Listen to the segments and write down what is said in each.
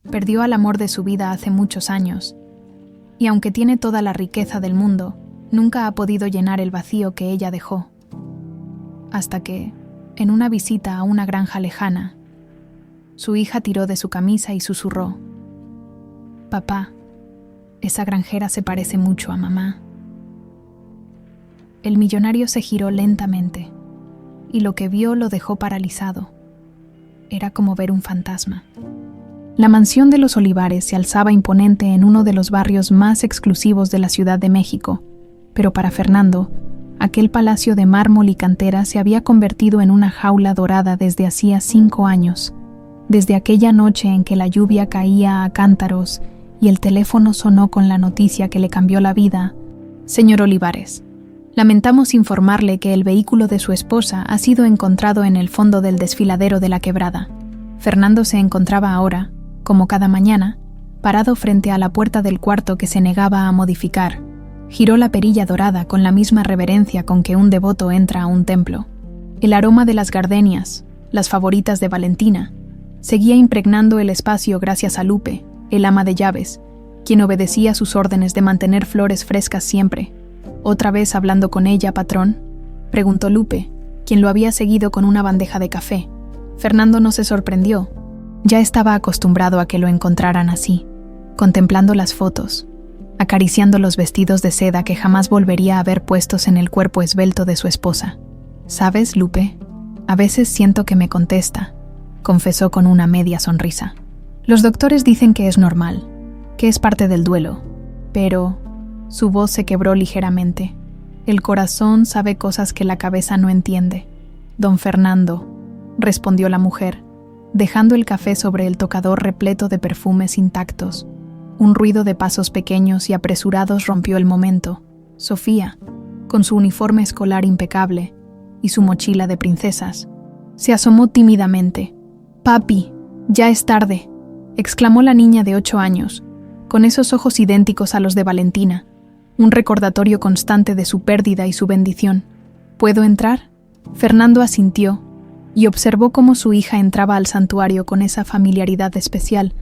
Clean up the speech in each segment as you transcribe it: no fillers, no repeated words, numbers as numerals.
Perdió al amor de su vida hace muchos años, y aunque tiene toda la riqueza del mundo, nunca ha podido llenar el vacío que ella dejó. Hasta que, en una visita a una granja lejana, su hija tiró de su camisa y susurró: «Papá, esa granjera se parece mucho a mamá». El millonario se giró lentamente, y lo que vio lo dejó paralizado. Era como ver un fantasma. La mansión de los Olivares se alzaba imponente en uno de los barrios más exclusivos de la Ciudad de México, pero para Fernando, aquel palacio de mármol y cantera se había convertido en una jaula dorada desde hacía 5 años, desde aquella noche en que la lluvia caía a cántaros y el teléfono sonó con la noticia que le cambió la vida. «Señor Olivares, lamentamos informarle que el vehículo de su esposa ha sido encontrado en el fondo del desfiladero de la quebrada». Fernando se encontraba ahora, como cada mañana, parado frente a la puerta del cuarto que se negaba a modificar. Giró la perilla dorada con la misma reverencia con que un devoto entra a un templo. El aroma de las gardenias, las favoritas de Valentina, seguía impregnando el espacio gracias a Lupe, el ama de llaves, quien obedecía sus órdenes de mantener flores frescas siempre. «¿Otra vez hablando con ella, patrón?», preguntó Lupe, quien lo había seguido con una bandeja de café. Fernando no se sorprendió. Ya estaba acostumbrado a que lo encontraran así, contemplando las fotos, acariciando los vestidos de seda que jamás volvería a ver puestos en el cuerpo esbelto de su esposa. «¿Sabes, Lupe? A veces siento que me contesta», confesó con una media sonrisa. «Los doctores dicen que es normal, que es parte del duelo, pero...» Su voz se quebró ligeramente. «El corazón sabe cosas que la cabeza no entiende». «Don Fernando», respondió la mujer, dejando el café sobre el tocador repleto de perfumes intactos. Un ruido de pasos pequeños y apresurados rompió el momento. Sofía, con su uniforme escolar impecable y su mochila de princesas, se asomó tímidamente. «Papi, ya es tarde», exclamó la niña de 8 años, con esos ojos idénticos a los de Valentina, un recordatorio constante de su pérdida y su bendición. «¿Puedo entrar?». Fernando asintió y observó cómo su hija entraba al santuario con esa familiaridad especial.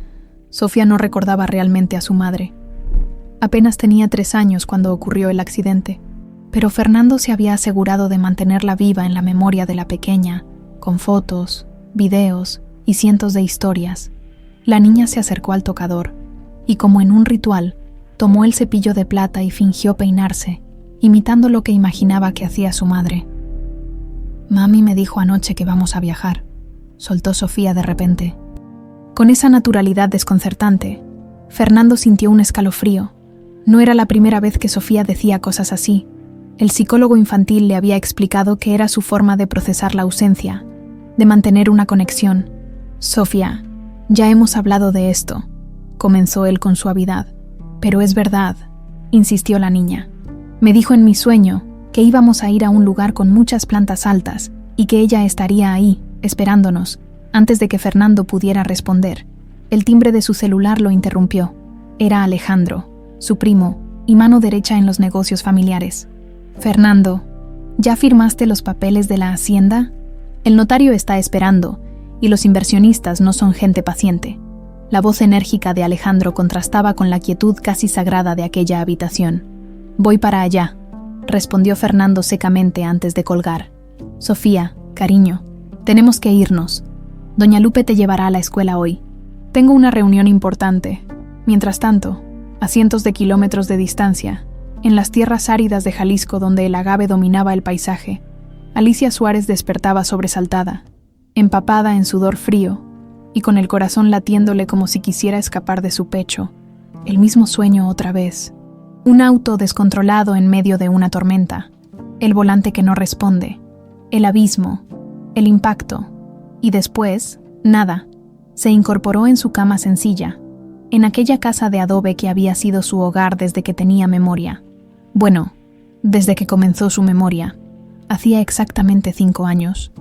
Sofía no recordaba realmente a su madre. Apenas tenía 3 años cuando ocurrió el accidente, pero Fernando se había asegurado de mantenerla viva en la memoria de la pequeña, con fotos, videos y cientos de historias. La niña se acercó al tocador y, como en un ritual, tomó el cepillo de plata y fingió peinarse, imitando lo que imaginaba que hacía su madre. «Mami me dijo anoche que vamos a viajar», soltó Sofía de repente. Con esa naturalidad desconcertante, Fernando sintió un escalofrío. No era la primera vez que Sofía decía cosas así. El psicólogo infantil le había explicado que era su forma de procesar la ausencia, de mantener una conexión. «Sofía, ya hemos hablado de esto», comenzó él con suavidad. «Pero es verdad», insistió la niña. «Me dijo en mi sueño que íbamos a ir a un lugar con muchas plantas altas y que ella estaría ahí, esperándonos». Antes de que Fernando pudiera responder, el timbre de su celular lo interrumpió. Era Alejandro, su primo y mano derecha en los negocios familiares. «Fernando, ¿ya firmaste los papeles de la hacienda? El notario está esperando y los inversionistas no son gente paciente». La voz enérgica de Alejandro contrastaba con la quietud casi sagrada de aquella habitación. «Voy para allá», respondió Fernando secamente antes de colgar. «Sofía, cariño, tenemos que irnos. Doña Lupe te llevará a la escuela hoy. Tengo una reunión importante». Mientras tanto, a cientos de kilómetros de distancia, en las tierras áridas de Jalisco donde el agave dominaba el paisaje, Alicia Suárez despertaba sobresaltada, empapada en sudor frío y con el corazón latiéndole como si quisiera escapar de su pecho. El mismo sueño otra vez. Un auto descontrolado en medio de una tormenta, el volante que no responde, el abismo, el impacto. Y después, nada. Se incorporó en su cama sencilla, en aquella casa de adobe que había sido su hogar desde que tenía memoria. Bueno, desde que comenzó su memoria. Hacía exactamente 5 años,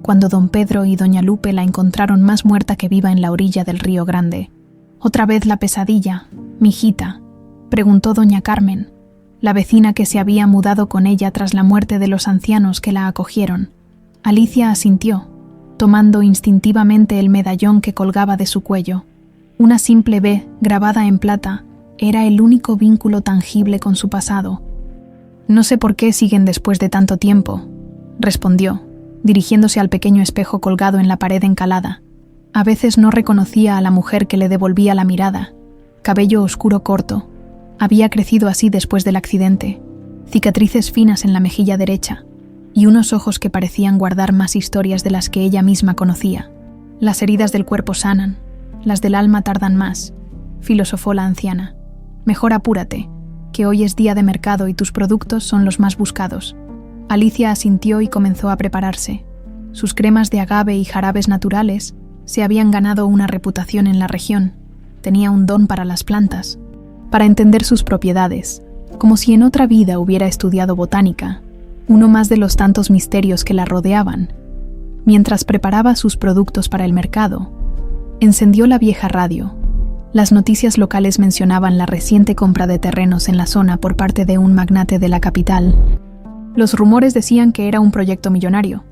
cuando don Pedro y doña Lupe la encontraron más muerta que viva en la orilla del Río Grande. «¿Otra vez la pesadilla, mijita?», preguntó doña Carmen, la vecina que se había mudado con ella tras la muerte de los ancianos que la acogieron. Alicia asintió, tomando instintivamente el medallón que colgaba de su cuello. Una simple B grabada en plata era el único vínculo tangible con su pasado. «No sé por qué siguen después de tanto tiempo», respondió, dirigiéndose al pequeño espejo colgado en la pared encalada. A veces no reconocía a la mujer que le devolvía la mirada. Cabello oscuro corto. Había crecido así después del accidente. Cicatrices finas en la mejilla derecha y unos ojos que parecían guardar más historias de las que ella misma conocía. Las heridas del cuerpo sanan, las del alma tardan más, filosofó la anciana. Mejor apúrate, que hoy es día de mercado y tus productos son los más buscados. Alicia asintió y comenzó a prepararse. Sus cremas de agave y jarabes naturales se habían ganado una reputación en la región. Tenía un don para las plantas, para entender sus propiedades, como si en otra vida hubiera estudiado botánica, uno más de los tantos misterios que la rodeaban. Mientras preparaba sus productos para el mercado, encendió la vieja radio. Las noticias locales mencionaban la reciente compra de terrenos en la zona por parte de un magnate de la capital. Los rumores decían que era un proyecto millonario.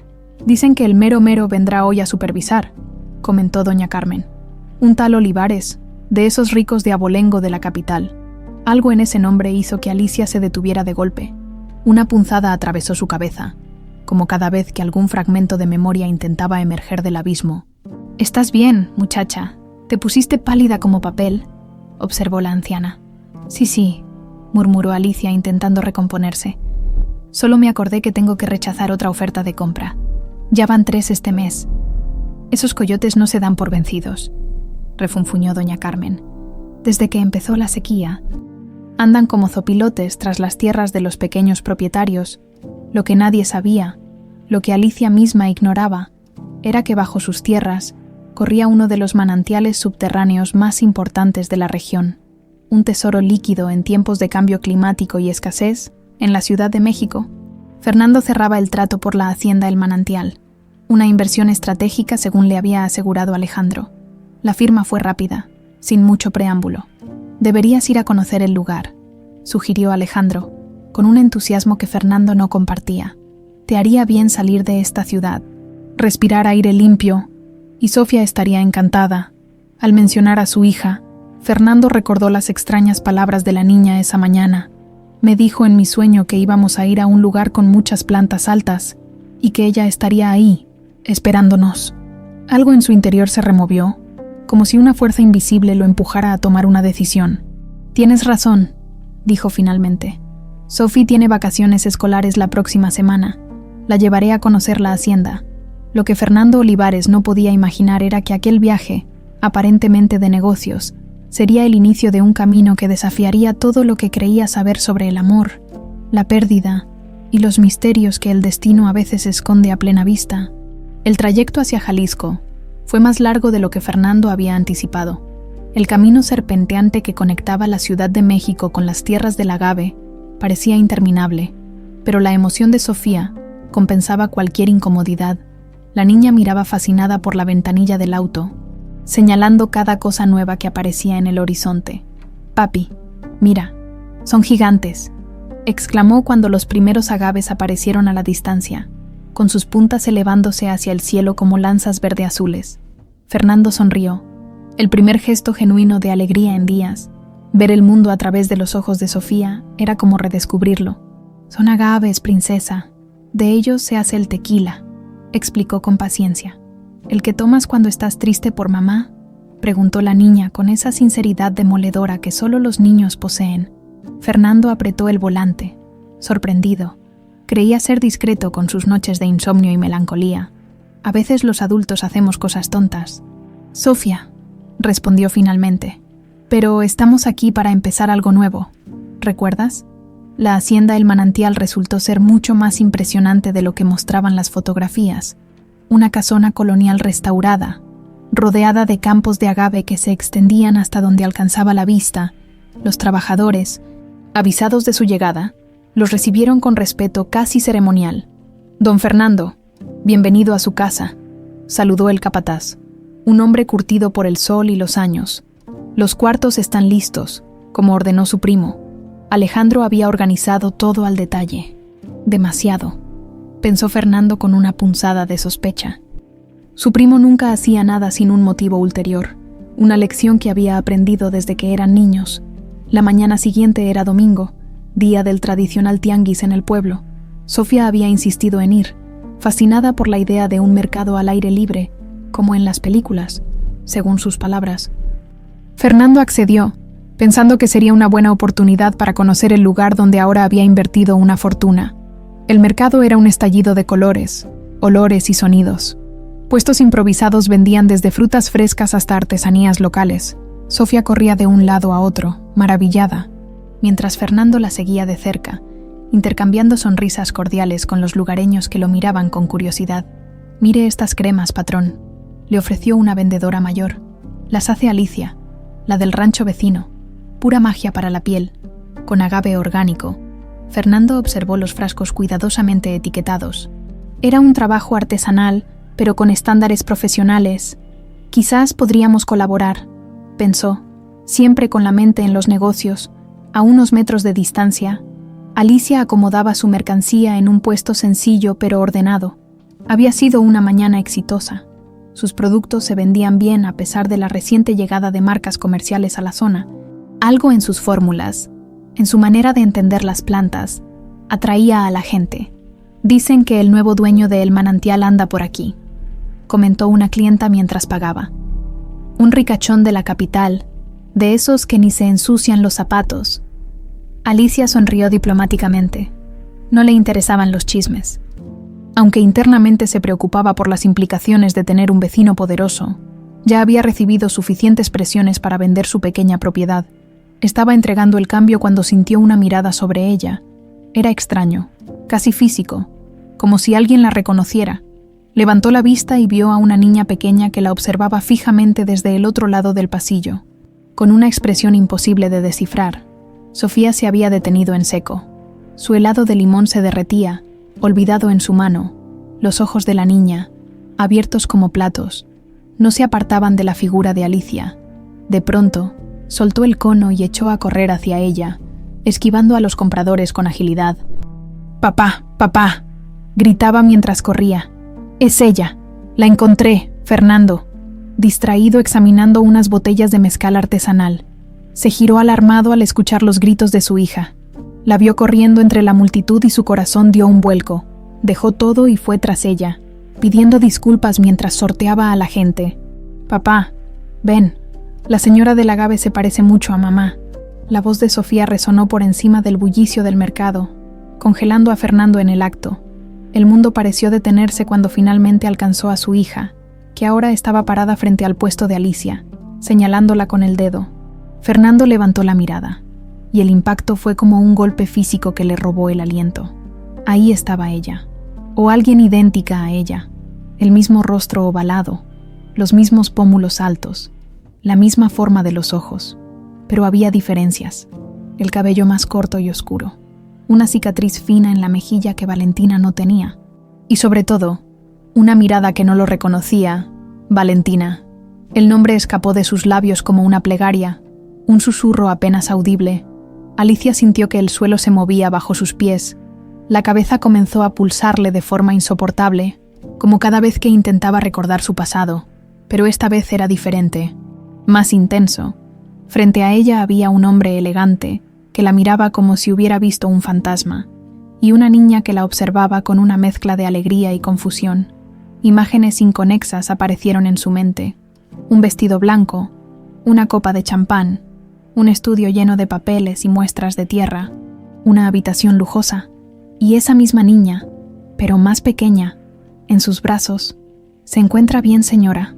Dicen que el mero vendrá hoy a supervisar, comentó doña Carmen. Un tal Olivares, de esos ricos de abolengo de la capital. Algo en ese nombre hizo que Alicia se detuviera de golpe. Una punzada atravesó su cabeza, como cada vez que algún fragmento de memoria intentaba emerger del abismo. «Estás bien, muchacha. Te pusiste pálida como papel», observó la anciana. Sí, murmuró Alicia intentando recomponerse. «Solo me acordé que tengo que rechazar otra oferta de compra. Ya van 3 este mes. Esos coyotes no se dan por vencidos», refunfuñó doña Carmen. «Desde que empezó la sequía, andan como zopilotes tras las tierras de los pequeños propietarios. Lo que nadie sabía, lo que Alicia misma ignoraba, era que bajo sus tierras corría uno de los manantiales subterráneos más importantes de la región, un tesoro líquido en tiempos de cambio climático y escasez, en la Ciudad de México. Fernando cerraba el trato por la hacienda El Manantial, una inversión estratégica según le había asegurado Alejandro. La firma fue rápida, sin mucho preámbulo. «Deberías ir a conocer el lugar», sugirió Alejandro, con un entusiasmo que Fernando no compartía. «Te haría bien salir de esta ciudad, respirar aire limpio, y Sofía estaría encantada». Al mencionar a su hija, Fernando recordó las extrañas palabras de la niña esa mañana. «Me dijo en mi sueño que íbamos a ir a un lugar con muchas plantas altas, y que ella estaría ahí, esperándonos». Algo en su interior se removió, como si una fuerza invisible lo empujara a tomar una decisión. «Tienes razón», dijo finalmente. «Sophie tiene vacaciones escolares la próxima semana. La llevaré a conocer la hacienda». Lo que Fernando Olivares no podía imaginar era que aquel viaje, aparentemente de negocios, sería el inicio de un camino que desafiaría todo lo que creía saber sobre el amor, la pérdida y los misterios que el destino a veces esconde a plena vista. El trayecto hacia Jalisco fue más largo de lo que Fernando había anticipado. El camino serpenteante que conectaba la Ciudad de México con las tierras del agave parecía interminable, pero la emoción de Sofía compensaba cualquier incomodidad. La niña miraba fascinada por la ventanilla del auto, señalando cada cosa nueva que aparecía en el horizonte. «Papi, mira, son gigantes», exclamó cuando los primeros agaves aparecieron a la distancia, con sus puntas elevándose hacia el cielo como lanzas verde-azules. Fernando sonrió, el primer gesto genuino de alegría en días. Ver el mundo a través de los ojos de Sofía era como redescubrirlo. «Son agaves, princesa. De ellos se hace el tequila», explicó con paciencia. «¿El que tomas cuando estás triste por mamá?», preguntó la niña con esa sinceridad demoledora que solo los niños poseen. Fernando apretó el volante, sorprendido. Creía ser discreto con sus noches de insomnio y melancolía. A veces los adultos hacemos cosas tontas. «Sofía», respondió finalmente. «Pero estamos aquí para empezar algo nuevo. ¿Recuerdas? La hacienda El Manantial resultó ser mucho más impresionante de lo que mostraban las fotografías. Una casona colonial restaurada, rodeada de campos de agave que se extendían hasta donde alcanzaba la vista. Los trabajadores, avisados de su llegada, los recibieron con respeto casi ceremonial. «Don Fernando, bienvenido a su casa», saludó el capataz, un hombre curtido por el sol y los años. «Los cuartos están listos, como ordenó su primo». Alejandro había organizado todo al detalle. Demasiado, pensó Fernando con una punzada de sospecha. Su primo nunca hacía nada sin un motivo ulterior. una lección que había aprendido desde que eran niños. La mañana siguiente era domingo, día del tradicional tianguis en el pueblo. Sofía había insistido en ir, fascinada por la idea de un mercado al aire libre, como en las películas, según sus palabras. Fernando accedió, pensando que sería una buena oportunidad para conocer el lugar donde ahora había invertido una fortuna. El mercado era un estallido de colores, olores y sonidos. Puestos improvisados vendían desde frutas frescas hasta artesanías locales. Sofía corría de un lado a otro, maravillada, mientras Fernando la seguía de cerca, intercambiando sonrisas cordiales con los lugareños que lo miraban con curiosidad. «Mire estas cremas, patrón», le ofreció una vendedora mayor. «Las hace Alicia, la del rancho vecino. Pura magia para la piel, con agave orgánico». Fernando observó los frascos cuidadosamente etiquetados. Era un trabajo artesanal, pero con estándares profesionales. «Quizás podríamos colaborar», pensó, siempre con la mente en los negocios. A unos metros de distancia, Alicia acomodaba su mercancía en un puesto sencillo pero ordenado. Había sido una mañana exitosa. Sus productos se vendían bien a pesar de la reciente llegada de marcas comerciales a la zona. Algo en sus fórmulas, en su manera de entender las plantas, atraía a la gente. «Dicen que el nuevo dueño de El Manantial anda por aquí», comentó una clienta mientras pagaba. «Un ricachón de la capital, de esos que ni se ensucian los zapatos». Alicia sonrió diplomáticamente. No le interesaban los chismes. Aunque internamente se preocupaba por las implicaciones de tener un vecino poderoso, ya había recibido suficientes presiones para vender su pequeña propiedad. Estaba entregando el cambio cuando sintió una mirada sobre ella. Era extraño, casi físico, como si alguien la reconociera. Levantó la vista y vio a una niña pequeña que la observaba fijamente desde el otro lado del pasillo, con una expresión imposible de descifrar. Sofía se había detenido en seco. Su helado de limón se derretía, olvidado en su mano. Los ojos de la niña, abiertos como platos, no se apartaban de la figura de Alicia. De pronto, soltó el cono y echó a correr hacia ella, esquivando a los compradores con agilidad. «¡Papá! ¡Papá!», gritaba mientras corría. «Es ella. La encontré, Fernando», distraído examinando unas botellas de mezcal artesanal. Se giró alarmado al escuchar los gritos de su hija. La vio corriendo entre la multitud y su corazón dio un vuelco. Dejó todo y fue tras ella, pidiendo disculpas mientras sorteaba a la gente. «Papá, ven. La señora del agave se parece mucho a mamá». La voz de Sofía resonó por encima del bullicio del mercado, congelando a Fernando en el acto. El mundo pareció detenerse cuando finalmente alcanzó a su hija, que ahora estaba parada frente al puesto de Alicia, señalándola con el dedo. Fernando levantó la mirada, y el impacto fue como un golpe físico que le robó el aliento. Ahí estaba ella, o alguien idéntica a ella, el mismo rostro ovalado, los mismos pómulos altos, la misma forma de los ojos, pero había diferencias: el cabello más corto y oscuro, una cicatriz fina en la mejilla que Valentina no tenía, y sobre todo, una mirada que no lo reconocía. «Valentina». El nombre escapó de sus labios como una plegaria, un susurro apenas audible. Alicia sintió que el suelo se movía bajo sus pies. La cabeza comenzó a pulsarle de forma insoportable, como cada vez que intentaba recordar su pasado, pero esta vez era diferente, más intenso. Frente a ella había un hombre elegante, que la miraba como si hubiera visto un fantasma, y una niña que la observaba con una mezcla de alegría y confusión. Imágenes inconexas aparecieron en su mente: un vestido blanco, una copa de champán, un estudio lleno de papeles y muestras de tierra, una habitación lujosa, y esa misma niña, pero más pequeña, en sus brazos. «¿Se encuentra bien, señora?».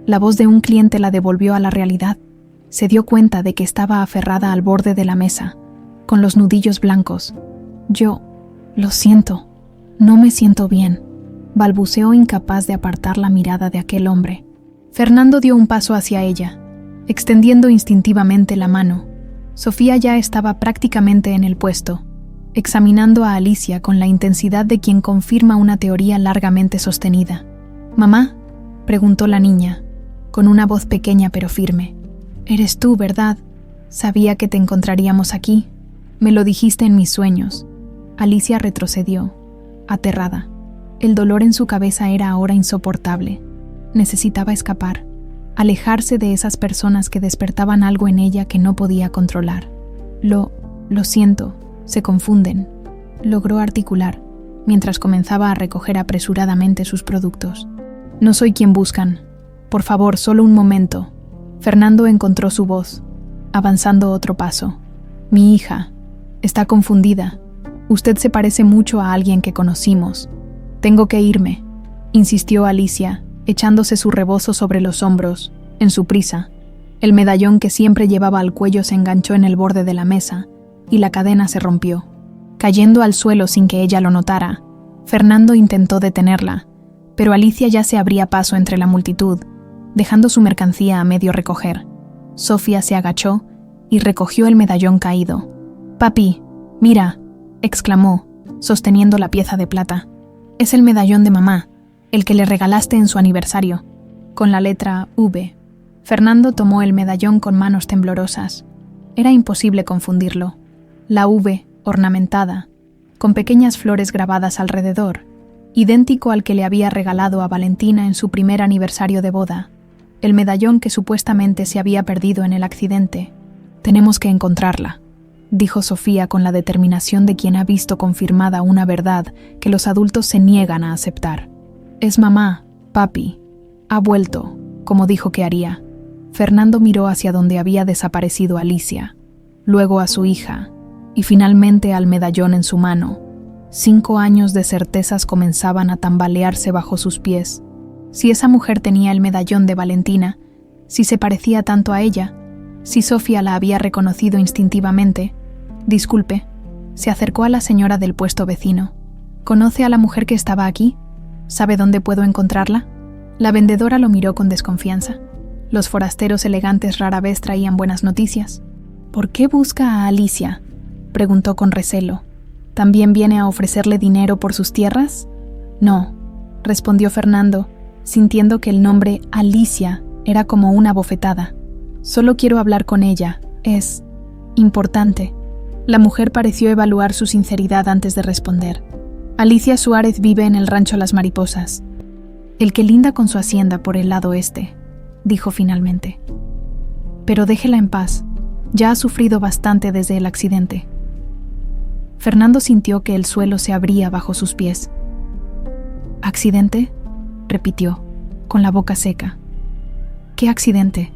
La voz de un cliente la devolvió a la realidad. Se dio cuenta de que estaba aferrada al borde de la mesa, con los nudillos blancos. «Yo, lo siento, no me siento bien», balbuceó, incapaz de apartar la mirada de aquel hombre. Fernando dio un paso hacia ella, extendiendo instintivamente la mano. Sofía ya estaba prácticamente en el puesto, examinando a Alicia con la intensidad de quien confirma una teoría largamente sostenida. «¿Mamá?», preguntó la niña, con una voz pequeña pero firme. «Eres tú, ¿verdad? Sabía que te encontraríamos aquí. Me lo dijiste en mis sueños». Alicia retrocedió, aterrada. El dolor en su cabeza era ahora insoportable. Necesitaba escapar. alejarse de esas personas que despertaban algo en ella que no podía controlar. Lo siento, se confunden, logró articular, mientras comenzaba a recoger apresuradamente sus productos. No soy quien buscan. Por favor, solo un momento. Fernando encontró su voz, avanzando otro paso. Mi hija. Está confundida. Usted se parece mucho a alguien que conocimos. Tengo que irme, insistió Alicia, echándose su rebozo sobre los hombros, en su prisa. El medallón que siempre llevaba al cuello se enganchó en el borde de la mesa, y la cadena se rompió. Cayendo al suelo sin que ella lo notara, Fernando intentó detenerla, pero Alicia ya se abría paso entre la multitud, dejando su mercancía a medio recoger. Sofía se agachó y recogió el medallón caído. «Papi, mira», exclamó, sosteniendo la pieza de plata. «Es el medallón de mamá, el que le regalaste en su aniversario», con la letra V. Fernando tomó el medallón con manos temblorosas. Era imposible confundirlo. La V, ornamentada, con pequeñas flores grabadas alrededor, idéntico al que le había regalado a Valentina en su primer aniversario de boda, el medallón que supuestamente se había perdido en el accidente. «Tenemos que encontrarla», dijo Sofía con la determinación de quien ha visto confirmada una verdad que los adultos se niegan a aceptar. «Es mamá, papi. Ha vuelto, como dijo que haría». Fernando miró hacia donde había desaparecido Alicia, luego a su hija, y finalmente al medallón en su mano. 5 años de certezas comenzaban a tambalearse bajo sus pies. Si esa mujer tenía el medallón de Valentina, si se parecía tanto a ella, si Sofía la había reconocido instintivamente. «Disculpe», se acercó a la señora del puesto vecino. «¿Conoce a la mujer que estaba aquí? ¿Sabe dónde puedo encontrarla?» La vendedora lo miró con desconfianza. Los forasteros elegantes rara vez traían buenas noticias. «¿Por qué busca a Alicia?», preguntó con recelo. «¿También viene a ofrecerle dinero por sus tierras?» «No», respondió Fernando, sintiendo que el nombre Alicia era como una bofetada. «Solo quiero hablar con ella. Es importante». La mujer pareció evaluar su sinceridad antes de responder. «Alicia Suárez vive en el rancho Las Mariposas, el que linda con su hacienda por el lado este», dijo finalmente. «Pero déjela en paz. Ya ha sufrido bastante desde el accidente». Fernando sintió que el suelo se abría bajo sus pies. «¿Accidente?», repitió, con la boca seca. «¿Qué accidente?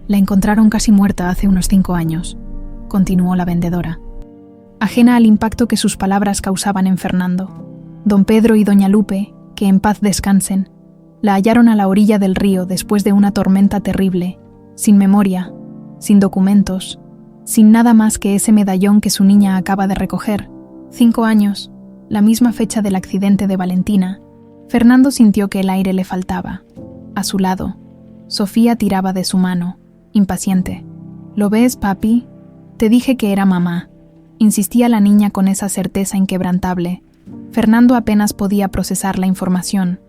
La encontraron casi muerta hace unos 5 años», continuó la vendedora, ajena al impacto que sus palabras causaban en Fernando. Don Pedro y doña Lupe, que en paz descansen, la hallaron a la orilla del río después de una tormenta terrible, sin memoria, sin documentos, sin nada más que ese medallón que su niña acaba de recoger. 5 años, la misma fecha del accidente de Valentina. Fernando sintió que el aire le faltaba. A su lado, Sofía tiraba de su mano, impaciente. «¿Lo ves, papi? Te dije que era mamá», insistía la niña con esa certeza inquebrantable. Fernando apenas podía procesar la información.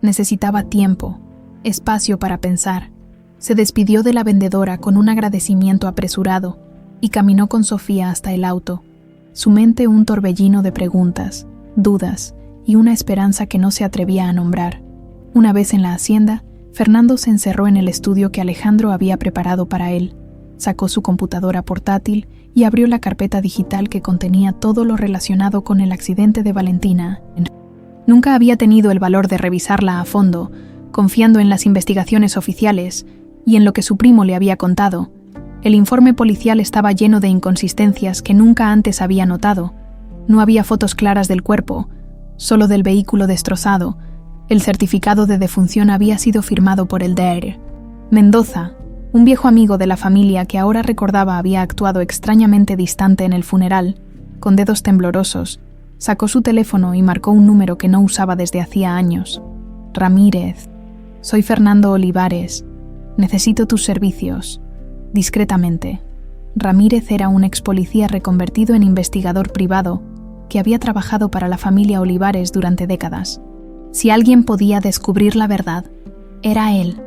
Necesitaba tiempo, espacio para pensar. Se despidió de la vendedora con un agradecimiento apresurado y caminó con Sofía hasta el auto, su mente un torbellino de preguntas, dudas y una esperanza que no se atrevía a nombrar. Una vez en la hacienda, Fernando se encerró en el estudio que Alejandro había preparado para él, sacó su computadora portátil y abrió la carpeta digital que contenía todo lo relacionado con el accidente de Valentina. Nunca había tenido el valor de revisarla a fondo, confiando en las investigaciones oficiales y en lo que su primo le había contado. El informe policial estaba lleno de inconsistencias que nunca antes había notado. No había fotos claras del cuerpo, solo del vehículo destrozado. El certificado de defunción había sido firmado por el Dr. Mendoza, un viejo amigo de la familia que ahora recordaba había actuado extrañamente distante en el funeral. Con dedos temblorosos, sacó su teléfono y marcó un número que no usaba desde hacía años. «Ramírez, soy Fernando Olivares. Necesito tus servicios». Discretamente. Ramírez era un ex policía reconvertido en investigador privado que había trabajado para la familia Olivares durante décadas. Si alguien podía descubrir la verdad, era él.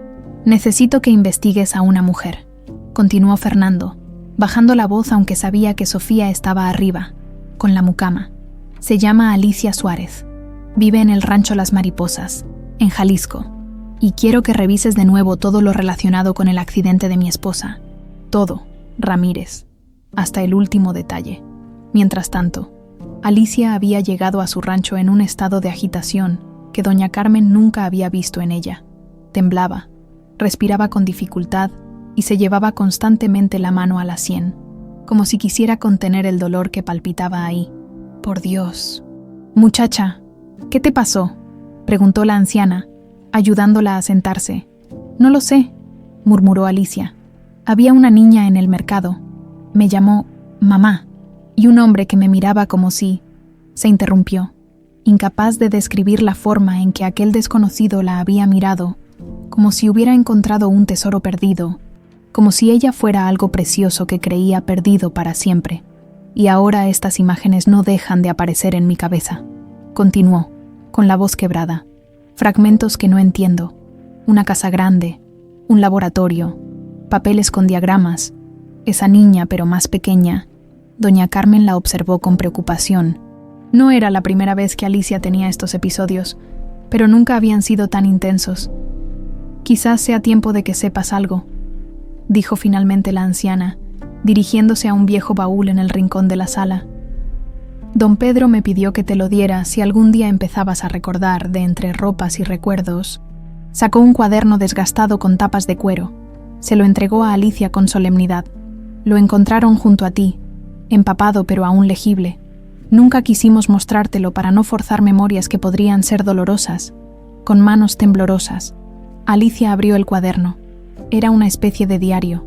«Necesito que investigues a una mujer», continuó Fernando, bajando la voz aunque sabía que Sofía estaba arriba, con la mucama. «Se llama Alicia Suárez. Vive en el rancho Las Mariposas, en Jalisco, y quiero que revises de nuevo todo lo relacionado con el accidente de mi esposa. Todo, Ramírez, hasta el último detalle. Mientras tanto, Alicia había llegado a su rancho en un estado de agitación que doña Carmen nunca había visto en ella. Temblaba, respiraba con dificultad y se llevaba constantemente la mano a la sien, como si quisiera contener el dolor que palpitaba ahí. Por Dios. Muchacha, ¿qué te pasó?, preguntó la anciana, ayudándola a sentarse. No lo sé, murmuró Alicia. Había una niña en el mercado. Me llamó mamá, y un hombre que me miraba como si... Se interrumpió, incapaz de describir la forma en que aquel desconocido la había mirado, como si hubiera encontrado un tesoro perdido, como si ella fuera algo precioso que creía perdido para siempre. Y ahora estas imágenes no dejan de aparecer en mi cabeza. Continuó, con la voz quebrada. Fragmentos que no entiendo. Una casa grande, un laboratorio, papeles con diagramas. Esa niña, pero más pequeña. Doña Carmen la observó con preocupación. No era la primera vez que Alicia tenía estos episodios, pero nunca habían sido tan intensos. Quizás sea tiempo de que sepas algo, dijo finalmente la anciana, dirigiéndose a un viejo baúl en el rincón de la sala. Don Pedro me pidió que te lo diera si algún día empezabas a recordar de entre ropas y recuerdos. Sacó un cuaderno desgastado con tapas de cuero. Se lo entregó a Alicia con solemnidad. Lo encontraron junto a ti, empapado pero aún legible. Nunca quisimos mostrártelo para no forzar memorias que podrían ser dolorosas. Con manos temblorosas, Alicia abrió el cuaderno. Era una especie de diario.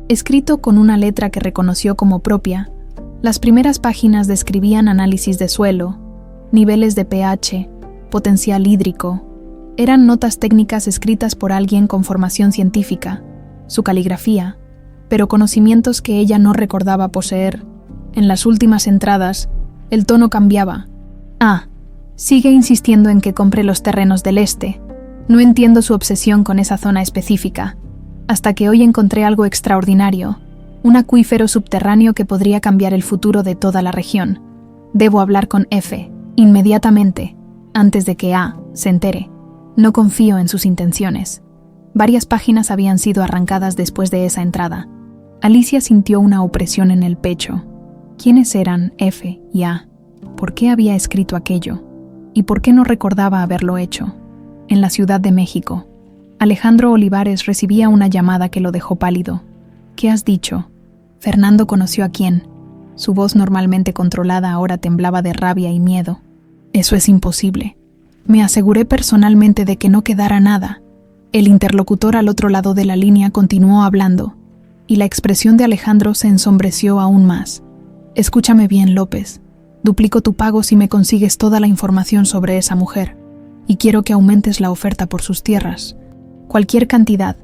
Escrito con una letra que reconoció como propia, las primeras páginas describían análisis de suelo, niveles de pH, potencial hídrico. Eran notas técnicas escritas por alguien con formación científica, su caligrafía, pero conocimientos que ella no recordaba poseer. En las últimas entradas, el tono cambiaba. Sigue insistiendo en que compre los terrenos del este. No entiendo su obsesión con esa zona específica. Hasta que hoy encontré algo extraordinario. Un acuífero subterráneo que podría cambiar el futuro de toda la región. Debo hablar con F, inmediatamente, antes de que A se entere. No confío en sus intenciones. Varias páginas habían sido arrancadas después de esa entrada. Alicia sintió una opresión en el pecho. ¿Quiénes eran F y A? ¿Por qué había escrito aquello? ¿Y por qué no recordaba haberlo hecho? En la Ciudad de México, Alejandro Olivares recibía una llamada que lo dejó pálido. ¿Qué has dicho? Fernando conoció a quién. Su voz normalmente controlada ahora temblaba de rabia y miedo. Eso es imposible. Me aseguré personalmente de que no quedara nada. El interlocutor al otro lado de la línea continuó hablando, y la expresión de Alejandro se ensombreció aún más. Escúchame bien, López. Duplico tu pago si me consigues toda la información sobre esa mujer, y quiero que aumentes la oferta por sus tierras. Cualquier cantidad.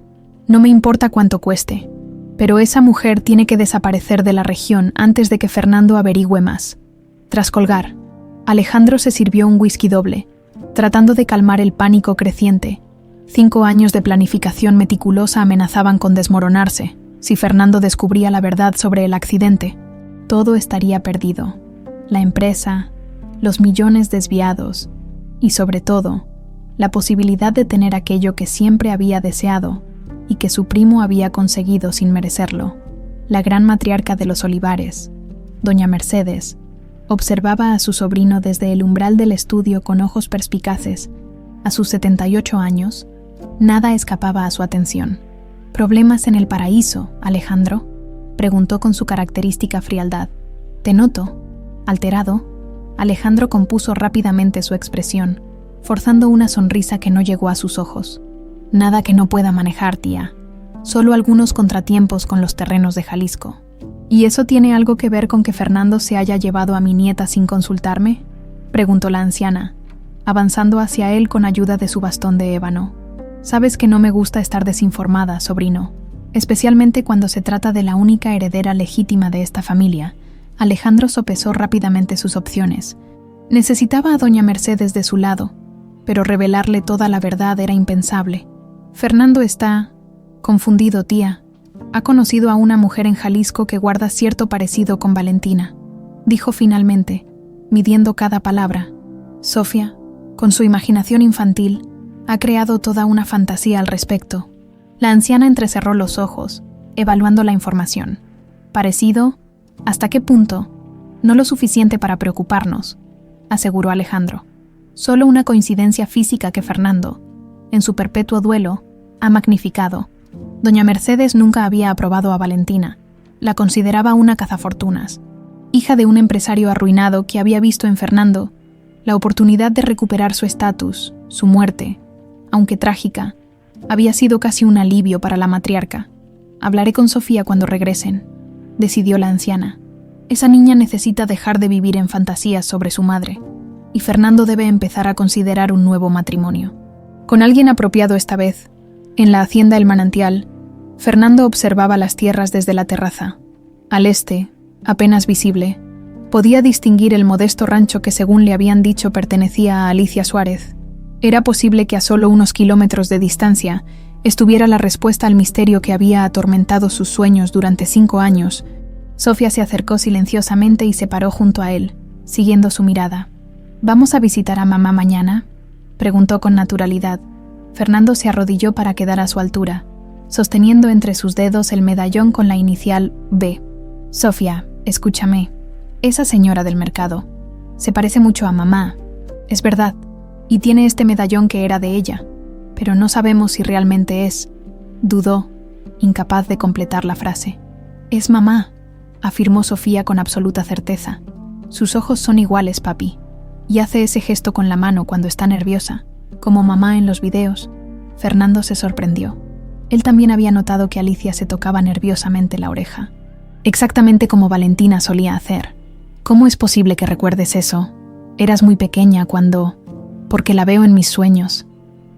No me importa cuánto cueste. Pero esa mujer tiene que desaparecer de la región antes de que Fernando averigüe más. Tras colgar, Alejandro se sirvió un whisky doble, tratando de calmar el pánico creciente. 5 años de planificación meticulosa amenazaban con desmoronarse si Fernando descubría la verdad sobre el accidente. Todo estaría perdido. La empresa, los millones desviados y, sobre todo, la posibilidad de tener aquello que siempre había deseado y que su primo había conseguido sin merecerlo. La gran matriarca de los Olivares, doña Mercedes, observaba a su sobrino desde el umbral del estudio con ojos perspicaces. A sus 78 años, nada escapaba a su atención. ¿Problemas en el paraíso, Alejandro?, preguntó con su característica frialdad. Te noto alterado. Alejandro compuso rápidamente su expresión, forzando una sonrisa que no llegó a sus ojos. Nada que no pueda manejar, tía. Solo algunos contratiempos con los terrenos de Jalisco. ¿Y eso tiene algo que ver con que Fernando se haya llevado a mi nieta sin consultarme?, preguntó la anciana, avanzando hacia él con ayuda de su bastón de ébano. Sabes que no me gusta estar desinformada, sobrino, especialmente cuando se trata de la única heredera legítima de esta familia. Alejandro sopesó rápidamente sus opciones. Necesitaba a doña Mercedes de su lado, pero revelarle toda la verdad era impensable. Fernando está confundido, tía. Ha conocido a una mujer en Jalisco que guarda cierto parecido con Valentina, dijo finalmente, midiendo cada palabra. Sofía, con su imaginación infantil, Ha creado toda una fantasía al respecto. La anciana entrecerró los ojos, evaluando la información. Parecido, ¿hasta qué punto? No lo suficiente para preocuparnos, aseguró Alejandro. Solo una coincidencia física que Fernando, en su perpetuo duelo, ha magnificado. Doña Mercedes nunca había aprobado a Valentina. La consideraba una cazafortunas, hija de un empresario arruinado que había visto en Fernando la oportunidad de recuperar su estatus. Su muerte, aunque trágica, había sido casi un alivio para la matriarca. Hablaré con Sofía cuando regresen, decidió la anciana. Esa niña necesita dejar de vivir en fantasías sobre su madre, y Fernando debe empezar a considerar un nuevo matrimonio. Con alguien apropiado esta vez, en la hacienda El Manantial, Fernando observaba las tierras desde la terraza. Al este, apenas visible, podía distinguir el modesto rancho que, según le habían dicho, pertenecía a Alicia Suárez. Era posible que a solo unos kilómetros de distancia estuviera la respuesta al misterio que había atormentado sus sueños durante 5 años. Sofía se acercó silenciosamente y se paró junto a él, siguiendo su mirada. ¿Vamos a visitar a mamá mañana?, preguntó con naturalidad. Fernando se arrodilló para quedar a su altura, sosteniendo entre sus dedos el medallón con la inicial B. Sofía, escúchame. Esa señora del mercado se parece mucho a mamá, es verdad, y tiene este medallón que era de ella, pero no sabemos si realmente es. Dudó, incapaz de completar la frase. Es mamá, afirmó Sofía con absoluta certeza. Sus ojos son iguales, papi, y hace ese gesto con la mano cuando está nerviosa, como mamá en los videos. Fernando se sorprendió. Él también había notado que Alicia se tocaba nerviosamente la oreja, exactamente como Valentina solía hacer. ¿Cómo es posible que recuerdes eso? Eras muy pequeña cuando... Porque la veo en mis sueños,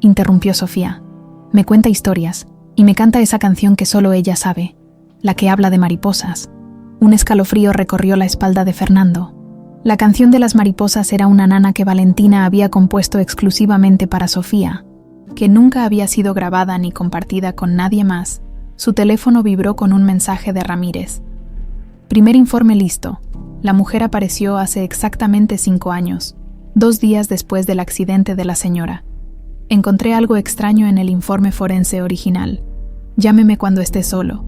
interrumpió Sofía. Me cuenta historias y me canta esa canción que solo ella sabe, la que habla de mariposas. Un escalofrío recorrió la espalda de Fernando. La canción de las mariposas era una nana que Valentina había compuesto exclusivamente para Sofía, que nunca había sido grabada ni compartida con nadie más. Su teléfono vibró con un mensaje de Ramírez. Primer informe listo. La mujer apareció hace exactamente 5 años, 2 días después del accidente de la señora. Encontré algo extraño en el informe forense original. Llámeme cuando esté solo.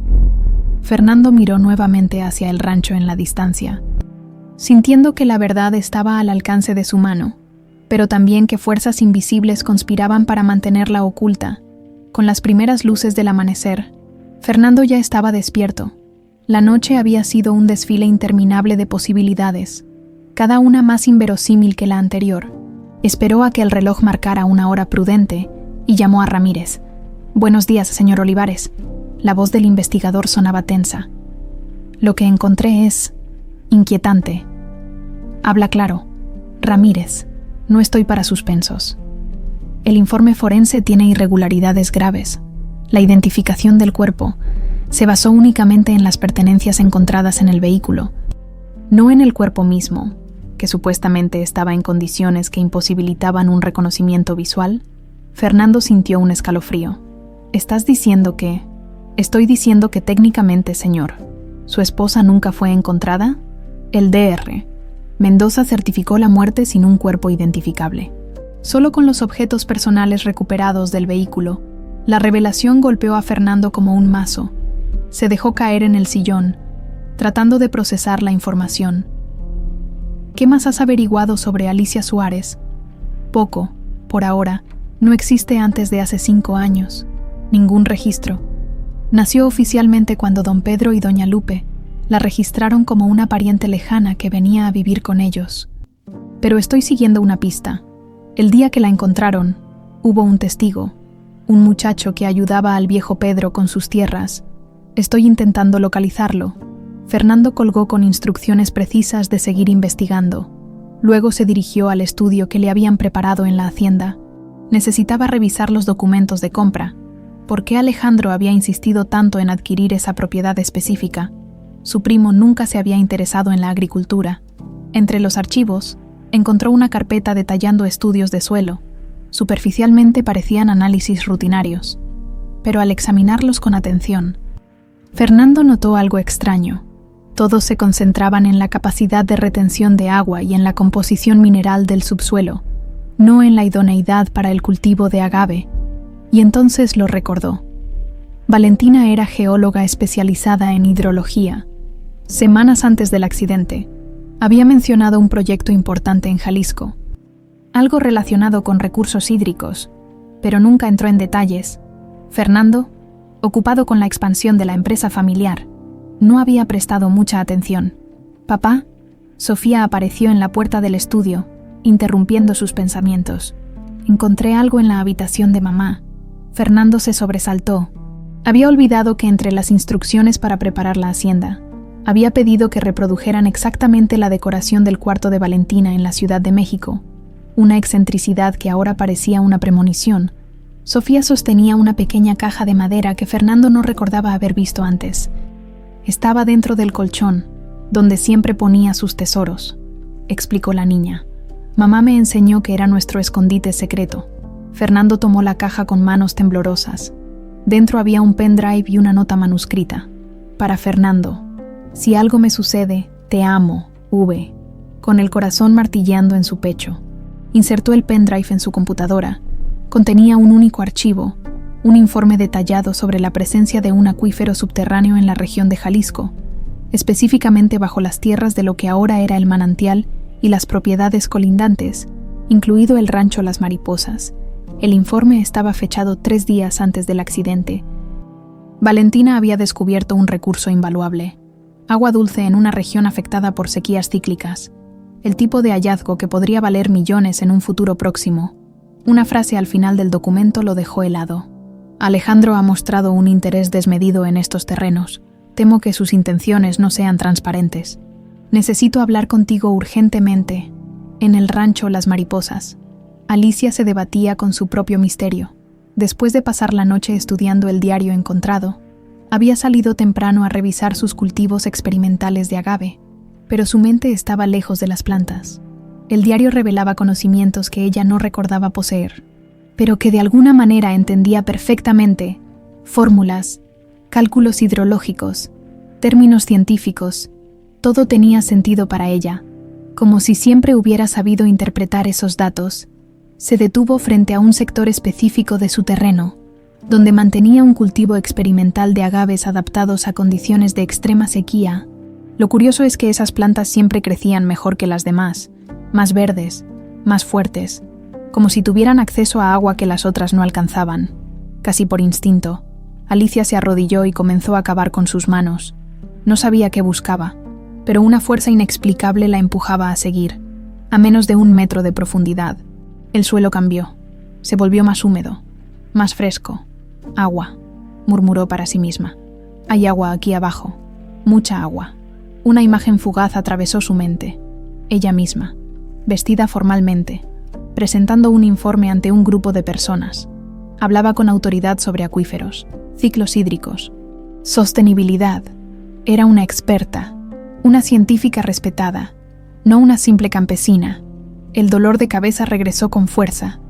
Fernando miró nuevamente hacia el rancho en la distancia, sintiendo que la verdad estaba al alcance de su mano, pero también que fuerzas invisibles conspiraban para mantenerla oculta. Con las primeras luces del amanecer, Fernando ya estaba despierto. La noche había sido un desfile interminable de posibilidades, cada una más inverosímil que la anterior. Esperó a que el reloj marcara una hora prudente y llamó a Ramírez. «Buenos días, señor Olivares». La voz del investigador sonaba tensa. «Lo que encontré es inquietante». «Habla claro. Ramírez, no estoy para suspensos. El informe forense tiene irregularidades graves. La identificación del cuerpo se basó únicamente en las pertenencias encontradas en el vehículo, no en el cuerpo mismo, que supuestamente estaba en condiciones que imposibilitaban un reconocimiento visual». Fernando sintió un escalofrío. «¿Estás diciendo que...?» «Estoy diciendo que técnicamente, señor, ¿su esposa nunca fue encontrada?» El DR. Mendoza certificó la muerte sin un cuerpo identificable. Solo con los objetos personales recuperados del vehículo, la revelación golpeó a Fernando como un mazo. Se dejó caer en el sillón, tratando de procesar la información. «¿Qué más has averiguado sobre Alicia Suárez?» «Poco, por ahora. No existe antes de hace 5 años. Ningún registro. Nació oficialmente cuando don Pedro y doña Lupe la registraron como una pariente lejana que venía a vivir con ellos. Pero estoy siguiendo una pista. El día que la encontraron, hubo un testigo, un muchacho que ayudaba al viejo Pedro con sus tierras. Estoy intentando localizarlo». Fernando colgó con instrucciones precisas de seguir investigando. Luego se dirigió al estudio que le habían preparado en la hacienda. Necesitaba revisar los documentos de compra. ¿Por qué Alejandro había insistido tanto en adquirir esa propiedad específica? Su primo nunca se había interesado en la agricultura. Entre los archivos, encontró una carpeta detallando estudios de suelo. Superficialmente parecían análisis rutinarios, pero al examinarlos con atención, Fernando notó algo extraño. Todos se concentraban en la capacidad de retención de agua y en la composición mineral del subsuelo. no en la idoneidad para el cultivo de agave, y entonces lo recordó. Valentina era geóloga especializada en hidrología. Semanas antes del accidente, había mencionado un proyecto importante en Jalisco, algo relacionado con recursos hídricos, pero nunca entró en detalles. Fernando, ocupado con la expansión de la empresa familiar, no había prestado mucha atención. «Papá», Sofía apareció en la puerta del estudio, interrumpiendo sus pensamientos. «Encontré algo en la habitación de mamá». Fernando se sobresaltó. Había olvidado que entre las instrucciones para preparar la hacienda, había pedido que reprodujeran exactamente la decoración del cuarto de Valentina en la Ciudad de México, una excentricidad que ahora parecía una premonición. Sofía sostenía una pequeña caja de madera que Fernando no recordaba haber visto antes. Estaba dentro del colchón, donde siempre ponía sus tesoros, explicó la niña. Mamá me enseñó que era nuestro escondite secreto. Fernando tomó la caja con manos temblorosas. Dentro había un pendrive y una nota manuscrita. Para Fernando. Si algo me sucede, te amo, V. Con el corazón martilleando en su pecho. Insertó el pendrive en su computadora. Contenía un único archivo, un informe detallado sobre la presencia de un acuífero subterráneo en la región de Jalisco, específicamente bajo las tierras de lo que ahora era el manantial y las propiedades colindantes, incluido el rancho Las Mariposas. El informe estaba fechado 3 días antes del accidente. Valentina había descubierto un recurso invaluable: agua dulce en una región afectada por sequías cíclicas, el tipo de hallazgo que podría valer millones en un futuro próximo. Una frase al final del documento lo dejó helado. Alejandro ha mostrado un interés desmedido en estos terrenos. Temo que sus intenciones no sean transparentes. Necesito hablar contigo urgentemente. En el rancho Las Mariposas. Alicia se debatía con su propio misterio. Después de pasar la noche estudiando el diario encontrado, había salido temprano a revisar sus cultivos experimentales de agave, pero su mente estaba lejos de las plantas. El diario revelaba conocimientos que ella no recordaba poseer, pero que de alguna manera entendía perfectamente: fórmulas, cálculos hidrológicos, términos científicos. Todo tenía sentido para ella, como si siempre hubiera sabido interpretar esos datos. Se detuvo frente a un sector específico de su terreno, donde mantenía un cultivo experimental de agaves adaptados a condiciones de extrema sequía. Lo curioso es que esas plantas siempre crecían mejor que las demás, más verdes, más fuertes, como si tuvieran acceso a agua que las otras no alcanzaban. Casi por instinto, Alicia se arrodilló y comenzó a cavar con sus manos. No sabía qué buscaba, pero una fuerza inexplicable la empujaba a seguir. A menos de 1 metro de profundidad, el suelo cambió. Se volvió más húmedo, más fresco. «Agua», murmuró para sí misma. «Hay agua aquí abajo, mucha agua». Una imagen fugaz atravesó su mente. Ella misma, vestida formalmente, presentando un informe ante un grupo de personas. Hablaba con autoridad sobre acuíferos, ciclos hídricos, sostenibilidad. Era una experta, una científica respetada, no una simple campesina. El dolor de cabeza regresó con fuerza,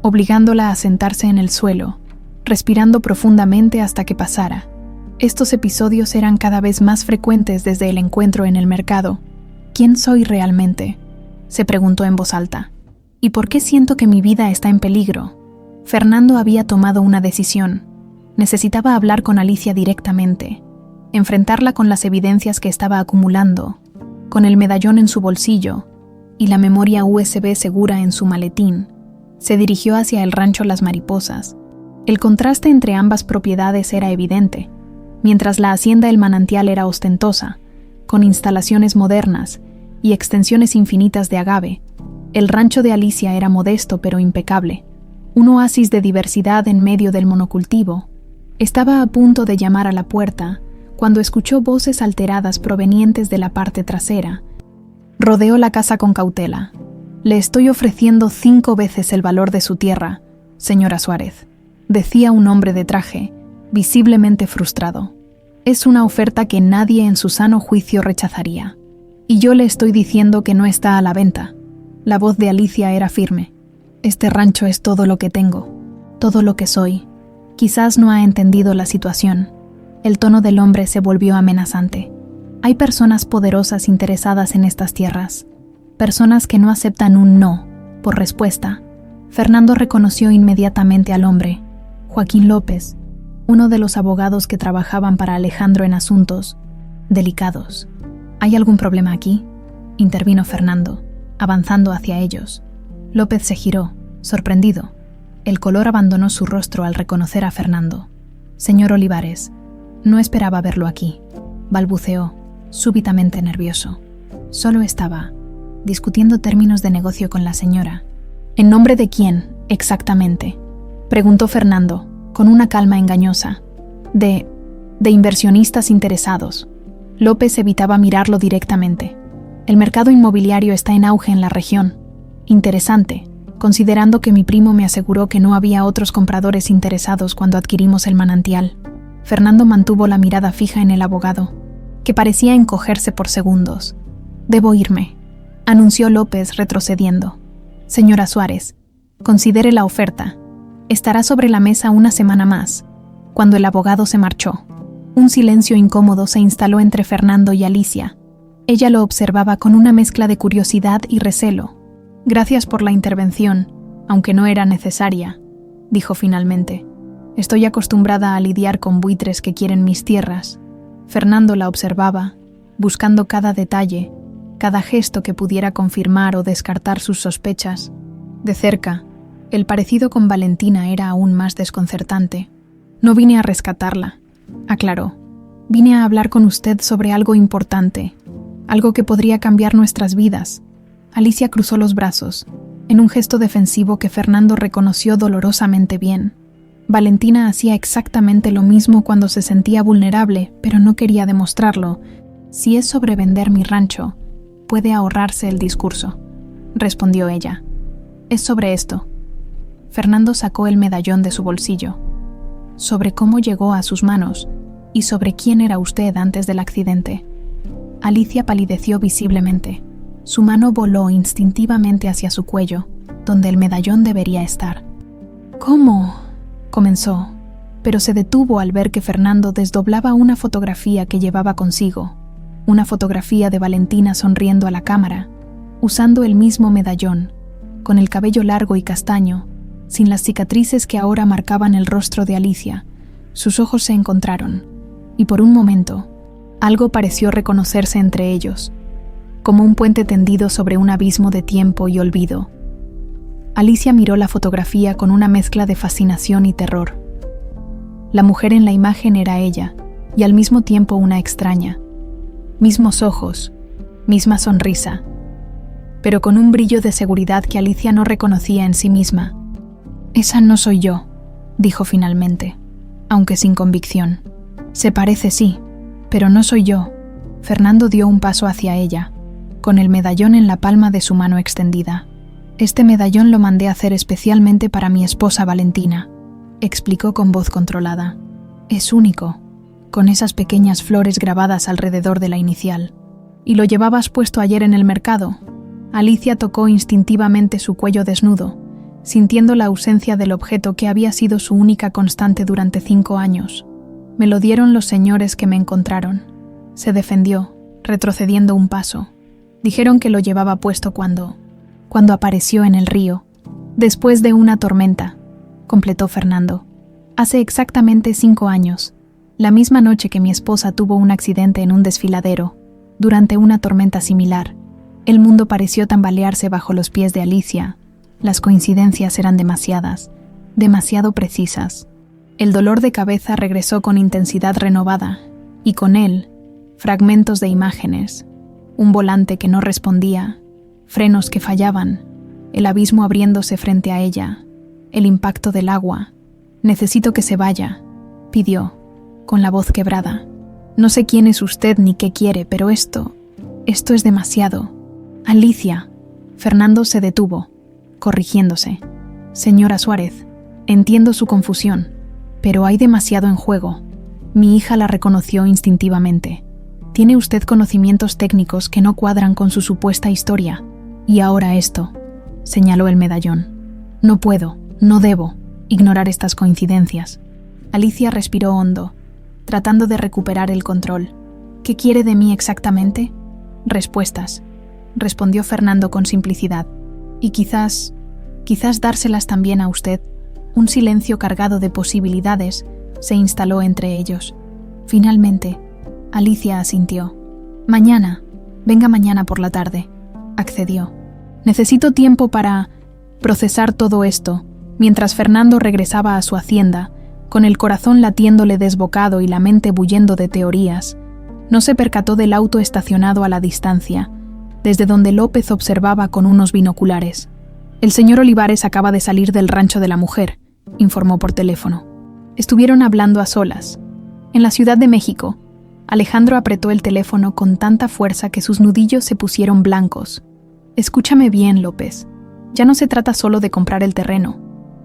obligándola a sentarse en el suelo, respirando profundamente hasta que pasara. Estos episodios eran cada vez más frecuentes desde el encuentro en el mercado. ¿Quién soy realmente?, se preguntó en voz alta. ¿Y por qué siento que mi vida está en peligro? Fernando había tomado una decisión. Necesitaba hablar con Alicia directamente, enfrentarla con las evidencias que estaba acumulando, con el medallón en su bolsillo y la memoria USB segura en su maletín. Se dirigió hacia el rancho Las Mariposas. El contraste entre ambas propiedades era evidente. Mientras la hacienda El Manantial era ostentosa, con instalaciones modernas y extensiones infinitas de agave, el rancho de Alicia era modesto pero impecable, un oasis de diversidad en medio del monocultivo. Estaba a punto de llamar a la puerta cuando escuchó voces alteradas provenientes de la parte trasera. Rodeó la casa con cautela. «Le estoy ofreciendo 5 veces el valor de su tierra, señora Suárez», decía un hombre de traje, visiblemente frustrado. «Es una oferta que nadie en su sano juicio rechazaría. Y yo le estoy diciendo que no está a la venta». La voz de Alicia era firme. «Este rancho es todo lo que tengo, todo lo que soy». Quizás no ha entendido la situación. El tono del hombre se volvió amenazante. Hay personas poderosas interesadas en estas tierras. Personas que no aceptan un no por respuesta. Fernando reconoció inmediatamente al hombre, Joaquín López, uno de los abogados que trabajaban para Alejandro en asuntos delicados. ¿Hay algún problema aquí?, intervino Fernando, avanzando hacia ellos. López se giró, sorprendido. El color abandonó su rostro al reconocer a Fernando. «Señor Olivares, no esperaba verlo aquí», balbuceó, súbitamente nervioso. Solo estaba discutiendo términos de negocio con la señora. «¿En nombre de quién, exactamente?», preguntó Fernando, con una calma engañosa. De inversionistas interesados». López evitaba mirarlo directamente. «El mercado inmobiliario está en auge en la región. Interesante, considerando que mi primo me aseguró que no había otros compradores interesados cuando adquirimos el manantial». Fernando mantuvo la mirada fija en el abogado, que parecía encogerse por segundos. «Debo irme», anunció López retrocediendo. «Señora Suárez, considere la oferta. Estará sobre la mesa una semana más». Cuando el abogado se marchó, un silencio incómodo se instaló entre Fernando y Alicia. Ella lo observaba con una mezcla de curiosidad y recelo. «Gracias por la intervención, aunque no era necesaria», dijo finalmente. «Estoy acostumbrada a lidiar con buitres que quieren mis tierras». Fernando la observaba, buscando cada detalle, cada gesto que pudiera confirmar o descartar sus sospechas. De cerca, el parecido con Valentina era aún más desconcertante. «No vine a rescatarla», aclaró. «Vine a hablar con usted sobre algo importante, algo que podría cambiar nuestras vidas». Alicia cruzó los brazos, en un gesto defensivo que Fernando reconoció dolorosamente bien. Valentina hacía exactamente lo mismo cuando se sentía vulnerable, pero no quería demostrarlo. «Si es sobre vender mi rancho, puede ahorrarse el discurso», respondió ella. «Es sobre esto». Fernando sacó el medallón de su bolsillo. «Sobre cómo llegó a sus manos y sobre quién era usted antes del accidente». Alicia palideció visiblemente. Su mano voló instintivamente hacia su cuello, donde el medallón debería estar. «¿Cómo?», comenzó, pero se detuvo al ver que Fernando desdoblaba una fotografía que llevaba consigo, una fotografía de Valentina sonriendo a la cámara, usando el mismo medallón, con el cabello largo y castaño, sin las cicatrices que ahora marcaban el rostro de Alicia. Sus ojos se encontraron, y por un momento, algo pareció reconocerse entre ellos, como un puente tendido sobre un abismo de tiempo y olvido. Alicia miró la fotografía con una mezcla de fascinación y terror. La mujer en la imagen era ella, y al mismo tiempo una extraña. Mismos ojos, misma sonrisa, pero con un brillo de seguridad que Alicia no reconocía en sí misma. «Esa no soy yo», dijo finalmente, aunque sin convicción. «Se parece, sí, pero no soy yo». Fernando dio un paso hacia ella, con el medallón en la palma de su mano extendida. «Este medallón lo mandé a hacer especialmente para mi esposa Valentina», explicó con voz controlada. «Es único, con esas pequeñas flores grabadas alrededor de la inicial. ¿Y lo llevabas puesto ayer en el mercado?». Alicia tocó instintivamente su cuello desnudo, sintiendo la ausencia del objeto que había sido su única constante durante 5 años. «Me lo dieron los señores que me encontraron», se defendió, retrocediendo un paso. «Dijeron que lo llevaba puesto cuando apareció en el río, después de una tormenta», completó Fernando. «Hace exactamente 5 años, la misma noche que mi esposa tuvo un accidente en un desfiladero, durante una tormenta similar. El mundo pareció tambalearse bajo los pies de Alicia. Las coincidencias eran demasiadas, demasiado precisas. El dolor de cabeza regresó con intensidad renovada, y con él, fragmentos de imágenes, un volante que no respondía, frenos que fallaban, el abismo abriéndose frente a ella, el impacto del agua. «Necesito que se vaya», pidió, con la voz quebrada. «No sé quién es usted ni qué quiere, pero esto es demasiado». «Alicia». Fernando se detuvo, corrigiéndose. «Señora Suárez, entiendo su confusión, pero hay demasiado en juego». Mi hija la reconoció instintivamente. «Tiene usted conocimientos técnicos que no cuadran con su supuesta historia. Y ahora esto», señaló el medallón. «No puedo, no debo, ignorar estas coincidencias». Alicia respiró hondo, tratando de recuperar el control. «¿Qué quiere de mí exactamente?». «Respuestas», respondió Fernando con simplicidad. «Y quizás Quizás dárselas también a usted. Un silencio cargado de posibilidades se instaló entre ellos. Finalmente, Alicia asintió. Mañana, venga mañana por la tarde, accedió. Necesito tiempo para procesar todo esto, mientras Fernando regresaba a su hacienda, con el corazón latiéndole desbocado y la mente bullendo de teorías. No se percató del auto estacionado a la distancia, desde donde López observaba con unos binoculares. El señor Olivares acaba de salir del rancho de la mujer, informó por teléfono. Estuvieron hablando a solas. En la Ciudad de México, Alejandro apretó el teléfono con tanta fuerza que sus nudillos se pusieron blancos. Escúchame bien, López. Ya no se trata solo de comprar el terreno.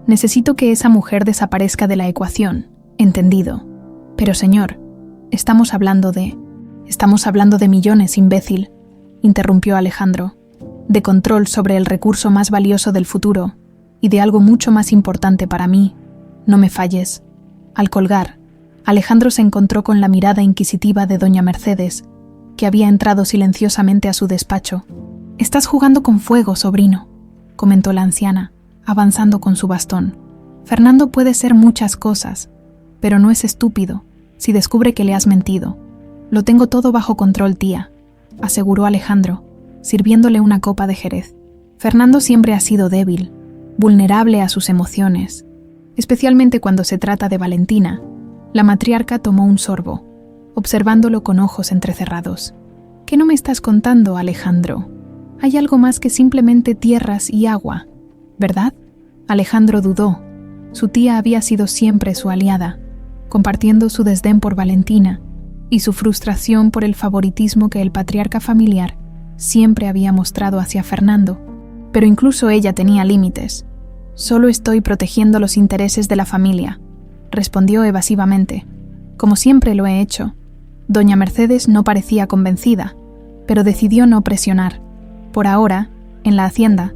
Necesito que esa mujer desaparezca de la ecuación. ¿Entendido? Pero señor, estamos hablando de millones, imbécil, interrumpió Alejandro. De control sobre el recurso más valioso del futuro y de algo mucho más importante para mí. No me falles. Al colgar, Alejandro se encontró con la mirada inquisitiva de doña Mercedes, que había entrado silenciosamente a su despacho. «Estás jugando con fuego, sobrino», comentó la anciana, avanzando con su bastón. «Fernando puede ser muchas cosas, pero no es estúpido si descubre que le has mentido. Lo tengo todo bajo control, tía», aseguró Alejandro, sirviéndole una copa de jerez. Fernando siempre ha sido débil, vulnerable a sus emociones, especialmente cuando se trata de Valentina. La matriarca tomó un sorbo, observándolo con ojos entrecerrados. «¿Qué no me estás contando, Alejandro? Hay algo más que simplemente tierras y agua, ¿verdad?» Alejandro dudó. Su tía había sido siempre su aliada, compartiendo su desdén por Valentina y su frustración por el favoritismo que el patriarca familiar siempre había mostrado hacia Fernando. Pero incluso ella tenía límites. «Solo estoy protegiendo los intereses de la familia», respondió evasivamente. «Como siempre lo he hecho». Doña Mercedes no parecía convencida, pero decidió no presionar. Por ahora, en la hacienda,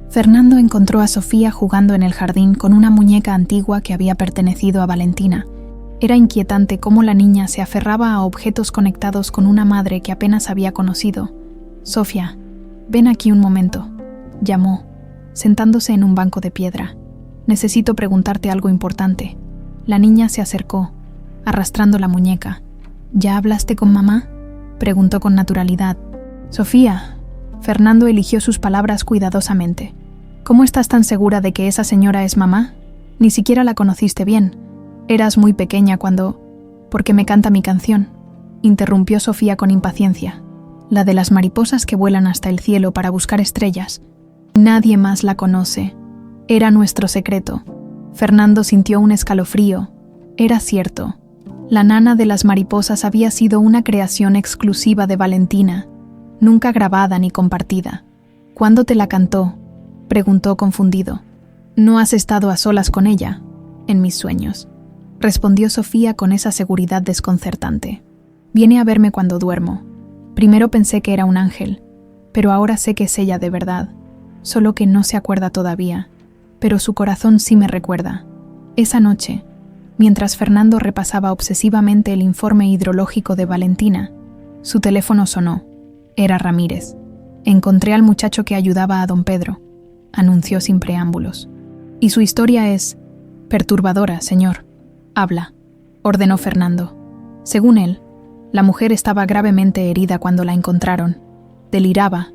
Fernando encontró a Sofía jugando en el jardín con una muñeca antigua que había pertenecido a Valentina. Era inquietante cómo la niña se aferraba a objetos conectados con una madre que apenas había conocido. «Sofía, ven aquí un momento», llamó, sentándose en un banco de piedra. «Necesito preguntarte algo importante». La niña se acercó, arrastrando la muñeca. «¿Ya hablaste con mamá?», preguntó con naturalidad. «Sofía», Fernando eligió sus palabras cuidadosamente. «¿Cómo estás tan segura de que esa señora es mamá? Ni siquiera la conociste bien. Eras muy pequeña cuando...» «¿Por qué me canta mi canción?», interrumpió Sofía con impaciencia. «La de las mariposas que vuelan hasta el cielo para buscar estrellas. Nadie más la conoce. Era nuestro secreto». Fernando sintió un escalofrío. Era cierto. La nana de las mariposas había sido una creación exclusiva de Valentina, nunca grabada ni compartida. «¿Cuándo te la cantó?», preguntó confundido. «¿No has estado a solas con ella?». «En mis sueños», respondió Sofía con esa seguridad desconcertante. «Viene a verme cuando duermo. Primero pensé que era un ángel, pero ahora sé que es ella de verdad, solo que no se acuerda todavía. Pero su corazón sí me recuerda». Esa noche, mientras Fernando repasaba obsesivamente el informe hidrológico de Valentina, su teléfono sonó. Era Ramírez. «Encontré al muchacho que ayudaba a don Pedro», anunció sin preámbulos. «Y su historia es perturbadora, señor». «Habla», ordenó Fernando. Según él, la mujer estaba gravemente herida cuando la encontraron. Deliraba.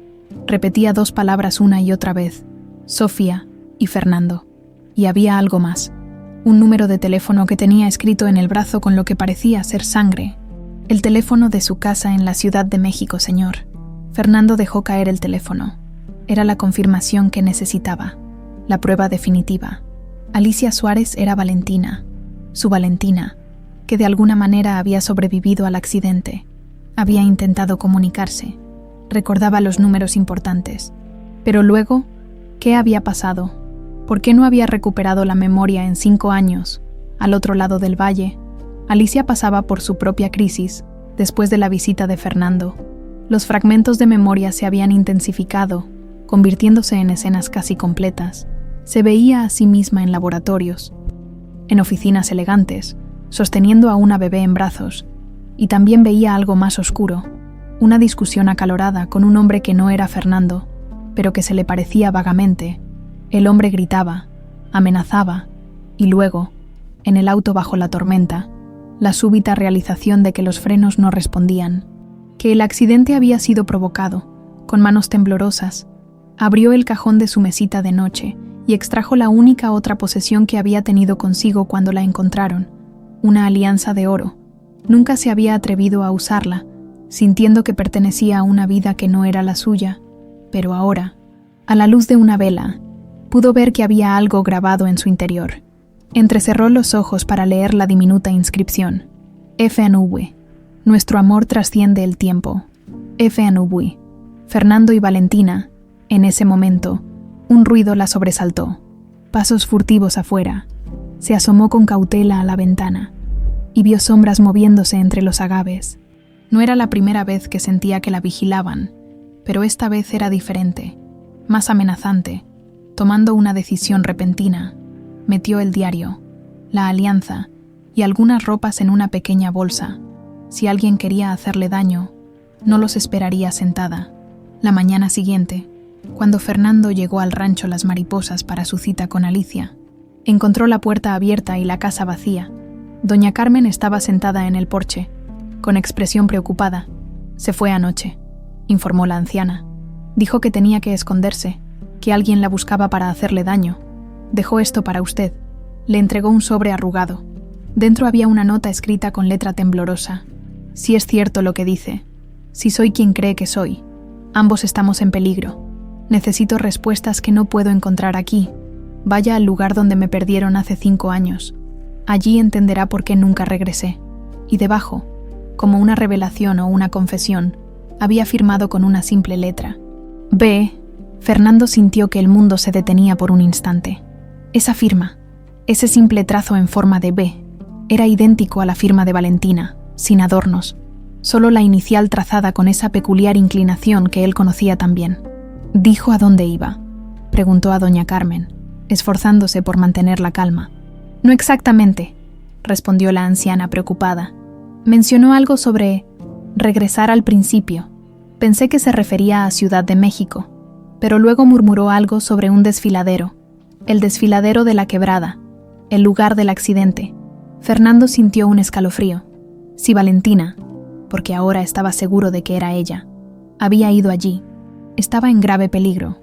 Repetía 2 palabras una y otra vez: Sofía y Fernando. Y había algo más. Un número de teléfono que tenía escrito en el brazo con lo que parecía ser sangre. «El teléfono de su casa en la Ciudad de México, señor». Fernando dejó caer el teléfono. Era la confirmación que necesitaba, la prueba definitiva. Alicia Suárez era Valentina, su Valentina, que de alguna manera había sobrevivido al accidente. Había intentado comunicarse. Recordaba los números importantes. Pero luego, ¿qué había pasado? ¿Por qué no había recuperado la memoria en 5 años, al otro lado del valle? Alicia pasaba por su propia crisis después de la visita de Fernando. Los fragmentos de memoria se habían intensificado, convirtiéndose en escenas casi completas. Se veía a sí misma en laboratorios, en oficinas elegantes, sosteniendo a una bebé en brazos, y también veía algo más oscuro, una discusión acalorada con un hombre que no era Fernando, pero que se le parecía vagamente. El hombre gritaba, amenazaba, y luego, en el auto bajo la tormenta, la súbita realización de que los frenos no respondían, que el accidente había sido provocado. Con manos temblorosas, abrió el cajón de su mesita de noche y extrajo la única otra posesión que había tenido consigo cuando la encontraron, una alianza de oro. Nunca se había atrevido a usarla, sintiendo que pertenecía a una vida que no era la suya, pero ahora, a la luz de una vela, pudo ver que había algo grabado en su interior. Entrecerró los ojos para leer la diminuta inscripción. F.N.W. Nuestro amor trasciende el tiempo. F.N.W. Fernando y Valentina. En ese momento, un ruido la sobresaltó. Pasos furtivos afuera. Se asomó con cautela a la ventana y vio sombras moviéndose entre los agaves. No era la primera vez que sentía que la vigilaban, pero esta vez era diferente, más amenazante. Tomando una decisión repentina, metió el diario, la alianza y algunas ropas en una pequeña bolsa. Si alguien quería hacerle daño, no los esperaría sentada. La mañana siguiente, cuando Fernando llegó al rancho Las Mariposas para su cita con Alicia, encontró la puerta abierta y la casa vacía. Doña Carmen estaba sentada en el porche, con expresión preocupada. Se fue anoche, informó la anciana. Dijo que tenía que esconderse, que alguien la buscaba para hacerle daño. Dejó esto para usted. Le entregó un sobre arrugado. Dentro había una nota escrita con letra temblorosa. Si es cierto lo que dice, si soy quien cree que soy, ambos estamos en peligro. Necesito respuestas que no puedo encontrar aquí. Vaya al lugar donde me perdieron hace 5 años. Allí entenderá por qué nunca regresé. Y debajo, como una revelación o una confesión, había firmado con una simple letra. B. Fernando sintió que el mundo se detenía por un instante. Esa firma, ese simple trazo en forma de B, era idéntico a la firma de Valentina, sin adornos, solo la inicial trazada con esa peculiar inclinación que él conocía tan bien. ¿Dijo a dónde iba?, preguntó a doña Carmen, esforzándose por mantener la calma. No exactamente, respondió la anciana preocupada. Mencionó algo sobre regresar al principio. Pensé que se refería a Ciudad de México, pero luego murmuró algo sobre un desfiladero, el desfiladero de la Quebrada, el lugar del accidente. Fernando sintió un escalofrío. Si Valentina, porque ahora estaba seguro de que era ella, había ido allí, estaba en grave peligro,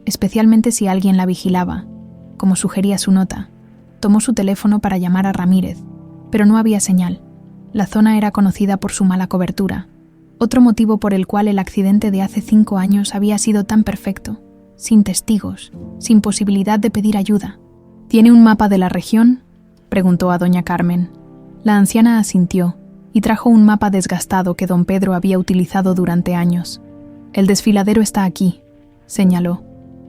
especialmente si alguien la vigilaba, como sugería su nota. Tomó su teléfono para llamar a Ramírez, pero no había señal. La zona era conocida por su mala cobertura, otro motivo por el cual el accidente de hace 5 años había sido tan perfecto, sin testigos, sin posibilidad de pedir ayuda. ¿Tiene un mapa de la región?, preguntó a doña Carmen. La anciana asintió y trajo un mapa desgastado que don Pedro había utilizado durante años. El desfiladero está aquí, señaló,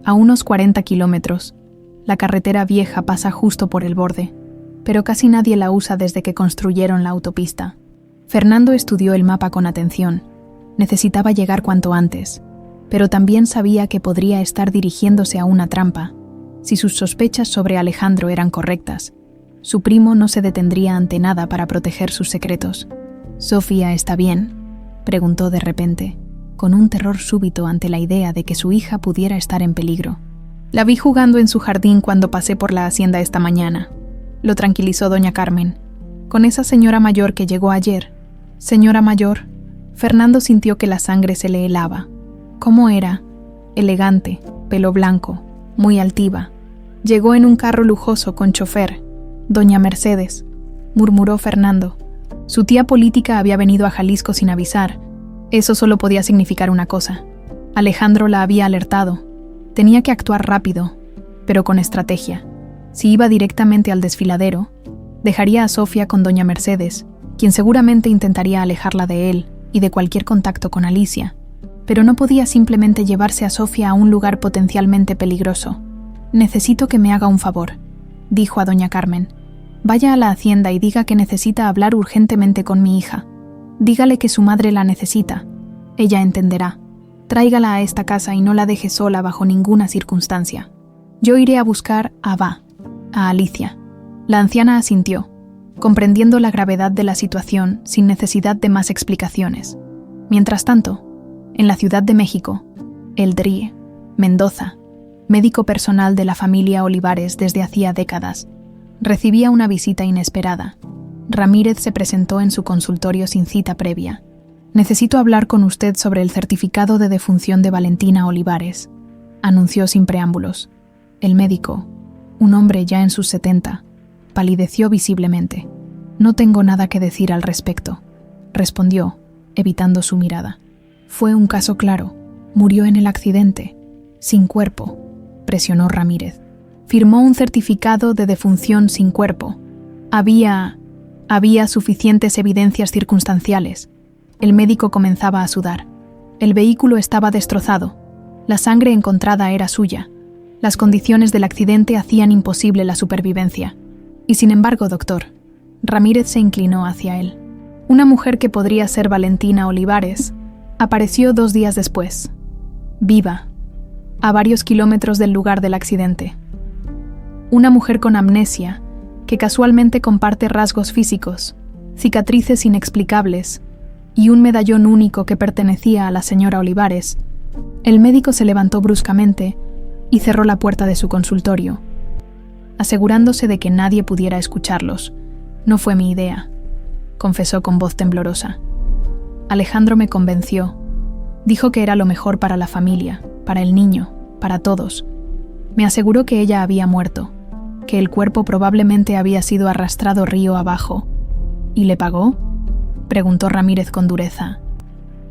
a unos 40 kilómetros. La carretera vieja pasa justo por el borde, pero casi nadie la usa desde que construyeron la autopista. Fernando estudió el mapa con atención. Necesitaba llegar cuanto antes, pero también sabía que podría estar dirigiéndose a una trampa. Si sus sospechas sobre Alejandro eran correctas, su primo no se detendría ante nada para proteger sus secretos. ¿Sofía está bien?, preguntó de repente, con un terror súbito ante la idea de que su hija pudiera estar en peligro. La vi jugando en su jardín cuando pasé por la hacienda esta mañana, lo tranquilizó doña Carmen. Con esa señora mayor que llegó ayer. Señora mayor. Fernando sintió que la sangre se le helaba. ¿Cómo era? Elegante, pelo blanco, muy altiva. Llegó en un carro lujoso con chofer. Doña Mercedes, murmuró Fernando. Su tía política había venido a Jalisco sin avisar. Eso solo podía significar una cosa. Alejandro la había alertado. Tenía que actuar rápido, pero con estrategia. Si iba directamente al desfiladero, dejaría a Sofía con doña Mercedes, quien seguramente intentaría alejarla de él y de cualquier contacto con Alicia, pero no podía simplemente llevarse a Sofía a un lugar potencialmente peligroso. Necesito que me haga un favor, dijo a doña Carmen. Vaya a la hacienda y diga que necesita hablar urgentemente con mi hija. Dígale que su madre la necesita. Ella entenderá. Tráigala a esta casa y no la deje sola bajo ninguna circunstancia. Yo iré a buscar a Alicia. La anciana asintió, comprendiendo la gravedad de la situación sin necesidad de más explicaciones. Mientras tanto, en la Ciudad de México, El Drie, Mendoza, médico personal de la familia Olivares desde hacía décadas, recibía una visita inesperada. Ramírez se presentó en su consultorio sin cita previa. «Necesito hablar con usted sobre el certificado de defunción de Valentina Olivares», anunció sin preámbulos. El médico, un hombre ya en sus 70, palideció visiblemente. «No tengo nada que decir al respecto», respondió, evitando su mirada. «Fue un caso claro. Murió en el accidente. Sin cuerpo», presionó Ramírez. «Firmó un certificado de defunción sin cuerpo. Había suficientes evidencias circunstanciales». El médico comenzaba a sudar. El vehículo estaba destrozado. La sangre encontrada era suya. Las condiciones del accidente hacían imposible la supervivencia. Y sin embargo, doctor, Ramírez se inclinó hacia él. Una mujer que podría ser Valentina Olivares apareció 2 días después, viva, a varios kilómetros del lugar del accidente. Una mujer con amnesia, que casualmente comparte rasgos físicos, cicatrices inexplicables y un medallón único que pertenecía a la señora Olivares. El médico se levantó bruscamente y cerró la puerta de su consultorio, asegurándose de que nadie pudiera escucharlos. «No fue mi idea», confesó con voz temblorosa. «Alejandro me convenció. Dijo que era lo mejor para la familia, para el niño, para todos. Me aseguró que ella había muerto, que el cuerpo probablemente había sido arrastrado río abajo». «¿Y le pagó?», preguntó Ramírez con dureza.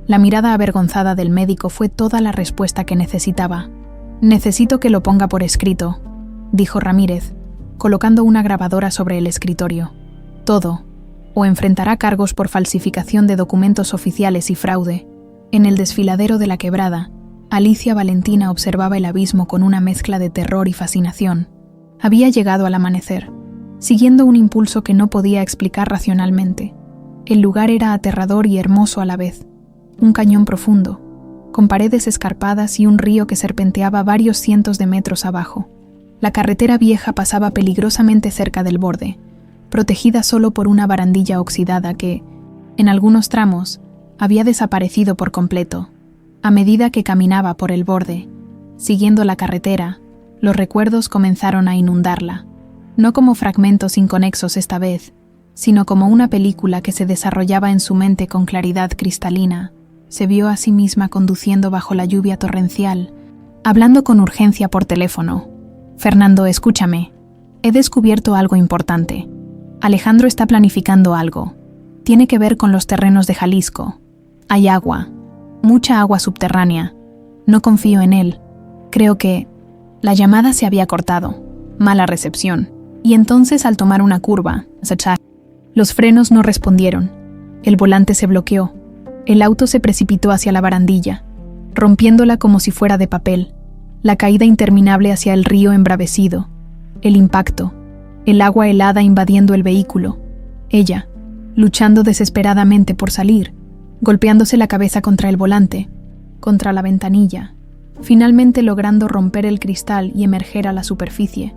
La mirada avergonzada del médico fue toda la respuesta que necesitaba. «Necesito que lo ponga por escrito», dijo Ramírez, colocando una grabadora sobre el escritorio. «Todo, o enfrentará cargos por falsificación de documentos oficiales y fraude». En el desfiladero de la Quebrada, Alicia Valentina observaba el abismo con una mezcla de terror y fascinación. Había llegado al amanecer, siguiendo un impulso que no podía explicar racionalmente. El lugar era aterrador y hermoso a la vez. Un cañón profundo, con paredes escarpadas y un río que serpenteaba varios cientos de metros abajo. La carretera vieja pasaba peligrosamente cerca del borde, protegida solo por una barandilla oxidada que, en algunos tramos, había desaparecido por completo. A medida que caminaba por el borde, siguiendo la carretera, los recuerdos comenzaron a inundarla, no como fragmentos inconexos esta vez, sino como una película que se desarrollaba en su mente con claridad cristalina. Se vio a sí misma conduciendo bajo la lluvia torrencial, hablando con urgencia por teléfono. «Fernando, escúchame. He descubierto algo importante. Alejandro está planificando algo. Tiene que ver con los terrenos de Jalisco. Hay agua, mucha agua subterránea. No confío en él. Creo que...». La llamada se había cortado. Mala recepción. Y entonces, al tomar una curva, los frenos no respondieron. El volante se bloqueó. El auto se precipitó hacia la barandilla, rompiéndola como si fuera de papel. La caída interminable hacia el río embravecido. El impacto. El agua helada invadiendo el vehículo. Ella, luchando desesperadamente por salir, golpeándose la cabeza contra el volante, contra la ventanilla, finalmente logrando romper el cristal y emerger a la superficie,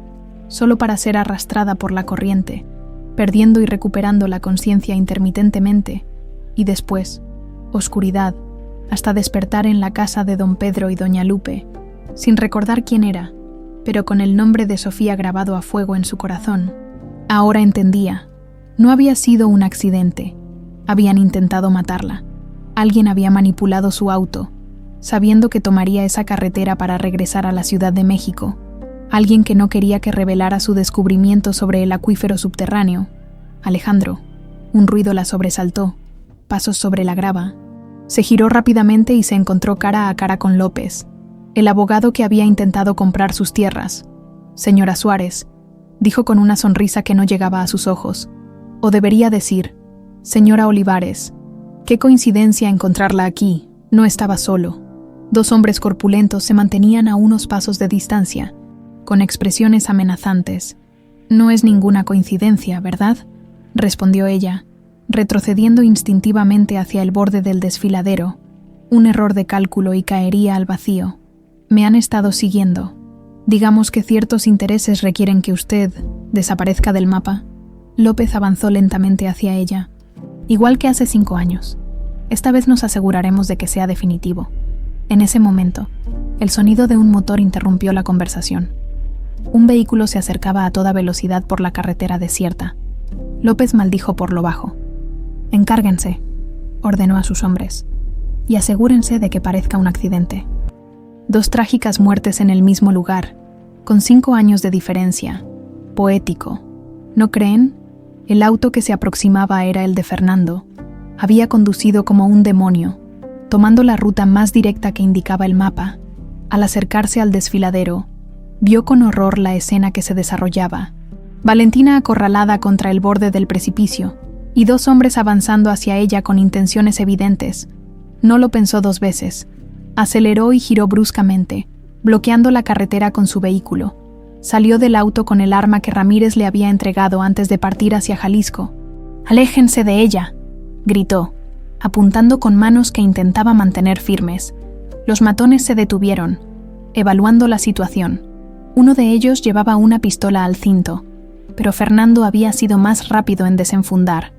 solo para ser arrastrada por la corriente, perdiendo y recuperando la conciencia intermitentemente, y después, oscuridad, hasta despertar en la casa de don Pedro y doña Lupe, sin recordar quién era, pero con el nombre de Sofía grabado a fuego en su corazón. Ahora entendía. No había sido un accidente. Habían intentado matarla. Alguien había manipulado su auto, sabiendo que tomaría esa carretera para regresar a la Ciudad de México. Alguien que no quería que revelara su descubrimiento sobre el acuífero subterráneo. Alejandro. Un ruido la sobresaltó. Pasos sobre la grava. Se giró rápidamente y se encontró cara a cara con López, el abogado que había intentado comprar sus tierras. «Señora Suárez», dijo con una sonrisa que no llegaba a sus ojos. O debería decir, «Señora Olivares, qué coincidencia encontrarla aquí». No estaba solo. 2 hombres corpulentos se mantenían a unos pasos de distancia, con expresiones amenazantes. «No es ninguna coincidencia, ¿verdad?», respondió ella, retrocediendo instintivamente hacia el borde del desfiladero. Un error de cálculo y caería al vacío. «Me han estado siguiendo. Digamos que ciertos intereses requieren que usted desaparezca del mapa». López avanzó lentamente hacia ella. «Igual que hace 5 años. Esta vez nos aseguraremos de que sea definitivo. En ese momento, el sonido de un motor interrumpió la conversación. Un vehículo se acercaba a toda velocidad por la carretera desierta. López maldijo por lo bajo. «Encárguense», ordenó a sus hombres, «y asegúrense de que parezca un accidente». 2 trágicas muertes en el mismo lugar, con 5 años de diferencia. Poético. ¿No creen? El auto que se aproximaba era el de Fernando. Había conducido como un demonio, tomando la ruta más directa que indicaba el mapa. Al acercarse al desfiladero, vio con horror la escena que se desarrollaba. Valentina acorralada contra el borde del precipicio, y 2 hombres avanzando hacia ella con intenciones evidentes. No lo pensó 2 veces. Aceleró y giró bruscamente, bloqueando la carretera con su vehículo. Salió del auto con el arma que Ramírez le había entregado antes de partir hacia Jalisco. «¡Aléjense de ella!», gritó, apuntando con manos que intentaba mantener firmes. Los matones se detuvieron, evaluando la situación. Uno de ellos llevaba una pistola al cinto, pero Fernando había sido más rápido en desenfundar.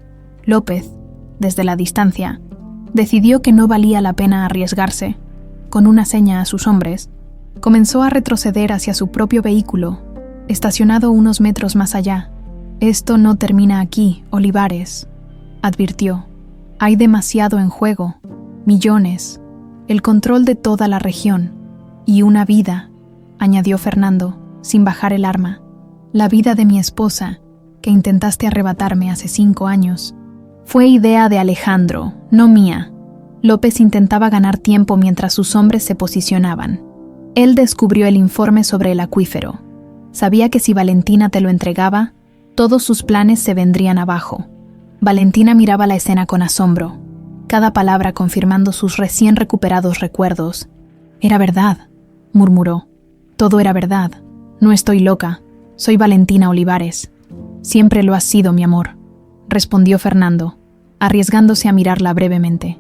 López, desde la distancia, decidió que no valía la pena arriesgarse. Con una seña a sus hombres, comenzó a retroceder hacia su propio vehículo, estacionado unos metros más allá. «Esto no termina aquí, Olivares», advirtió. «Hay demasiado en juego, millones, el control de toda la región, y una vida», añadió Fernando, sin bajar el arma. «La vida de mi esposa, que intentaste arrebatarme hace 5 años. Fue idea de Alejandro, no mía». López intentaba ganar tiempo mientras sus hombres se posicionaban. Él descubrió el informe sobre el acuífero. Sabía que si Valentina te lo entregaba, todos sus planes se vendrían abajo. Valentina miraba la escena con asombro, cada palabra confirmando sus recién recuperados recuerdos. «Era verdad», murmuró. «Todo era verdad. No estoy loca. Soy Valentina Olivares». «Siempre lo has sido, mi amor», respondió Fernando, arriesgándose a mirarla brevemente.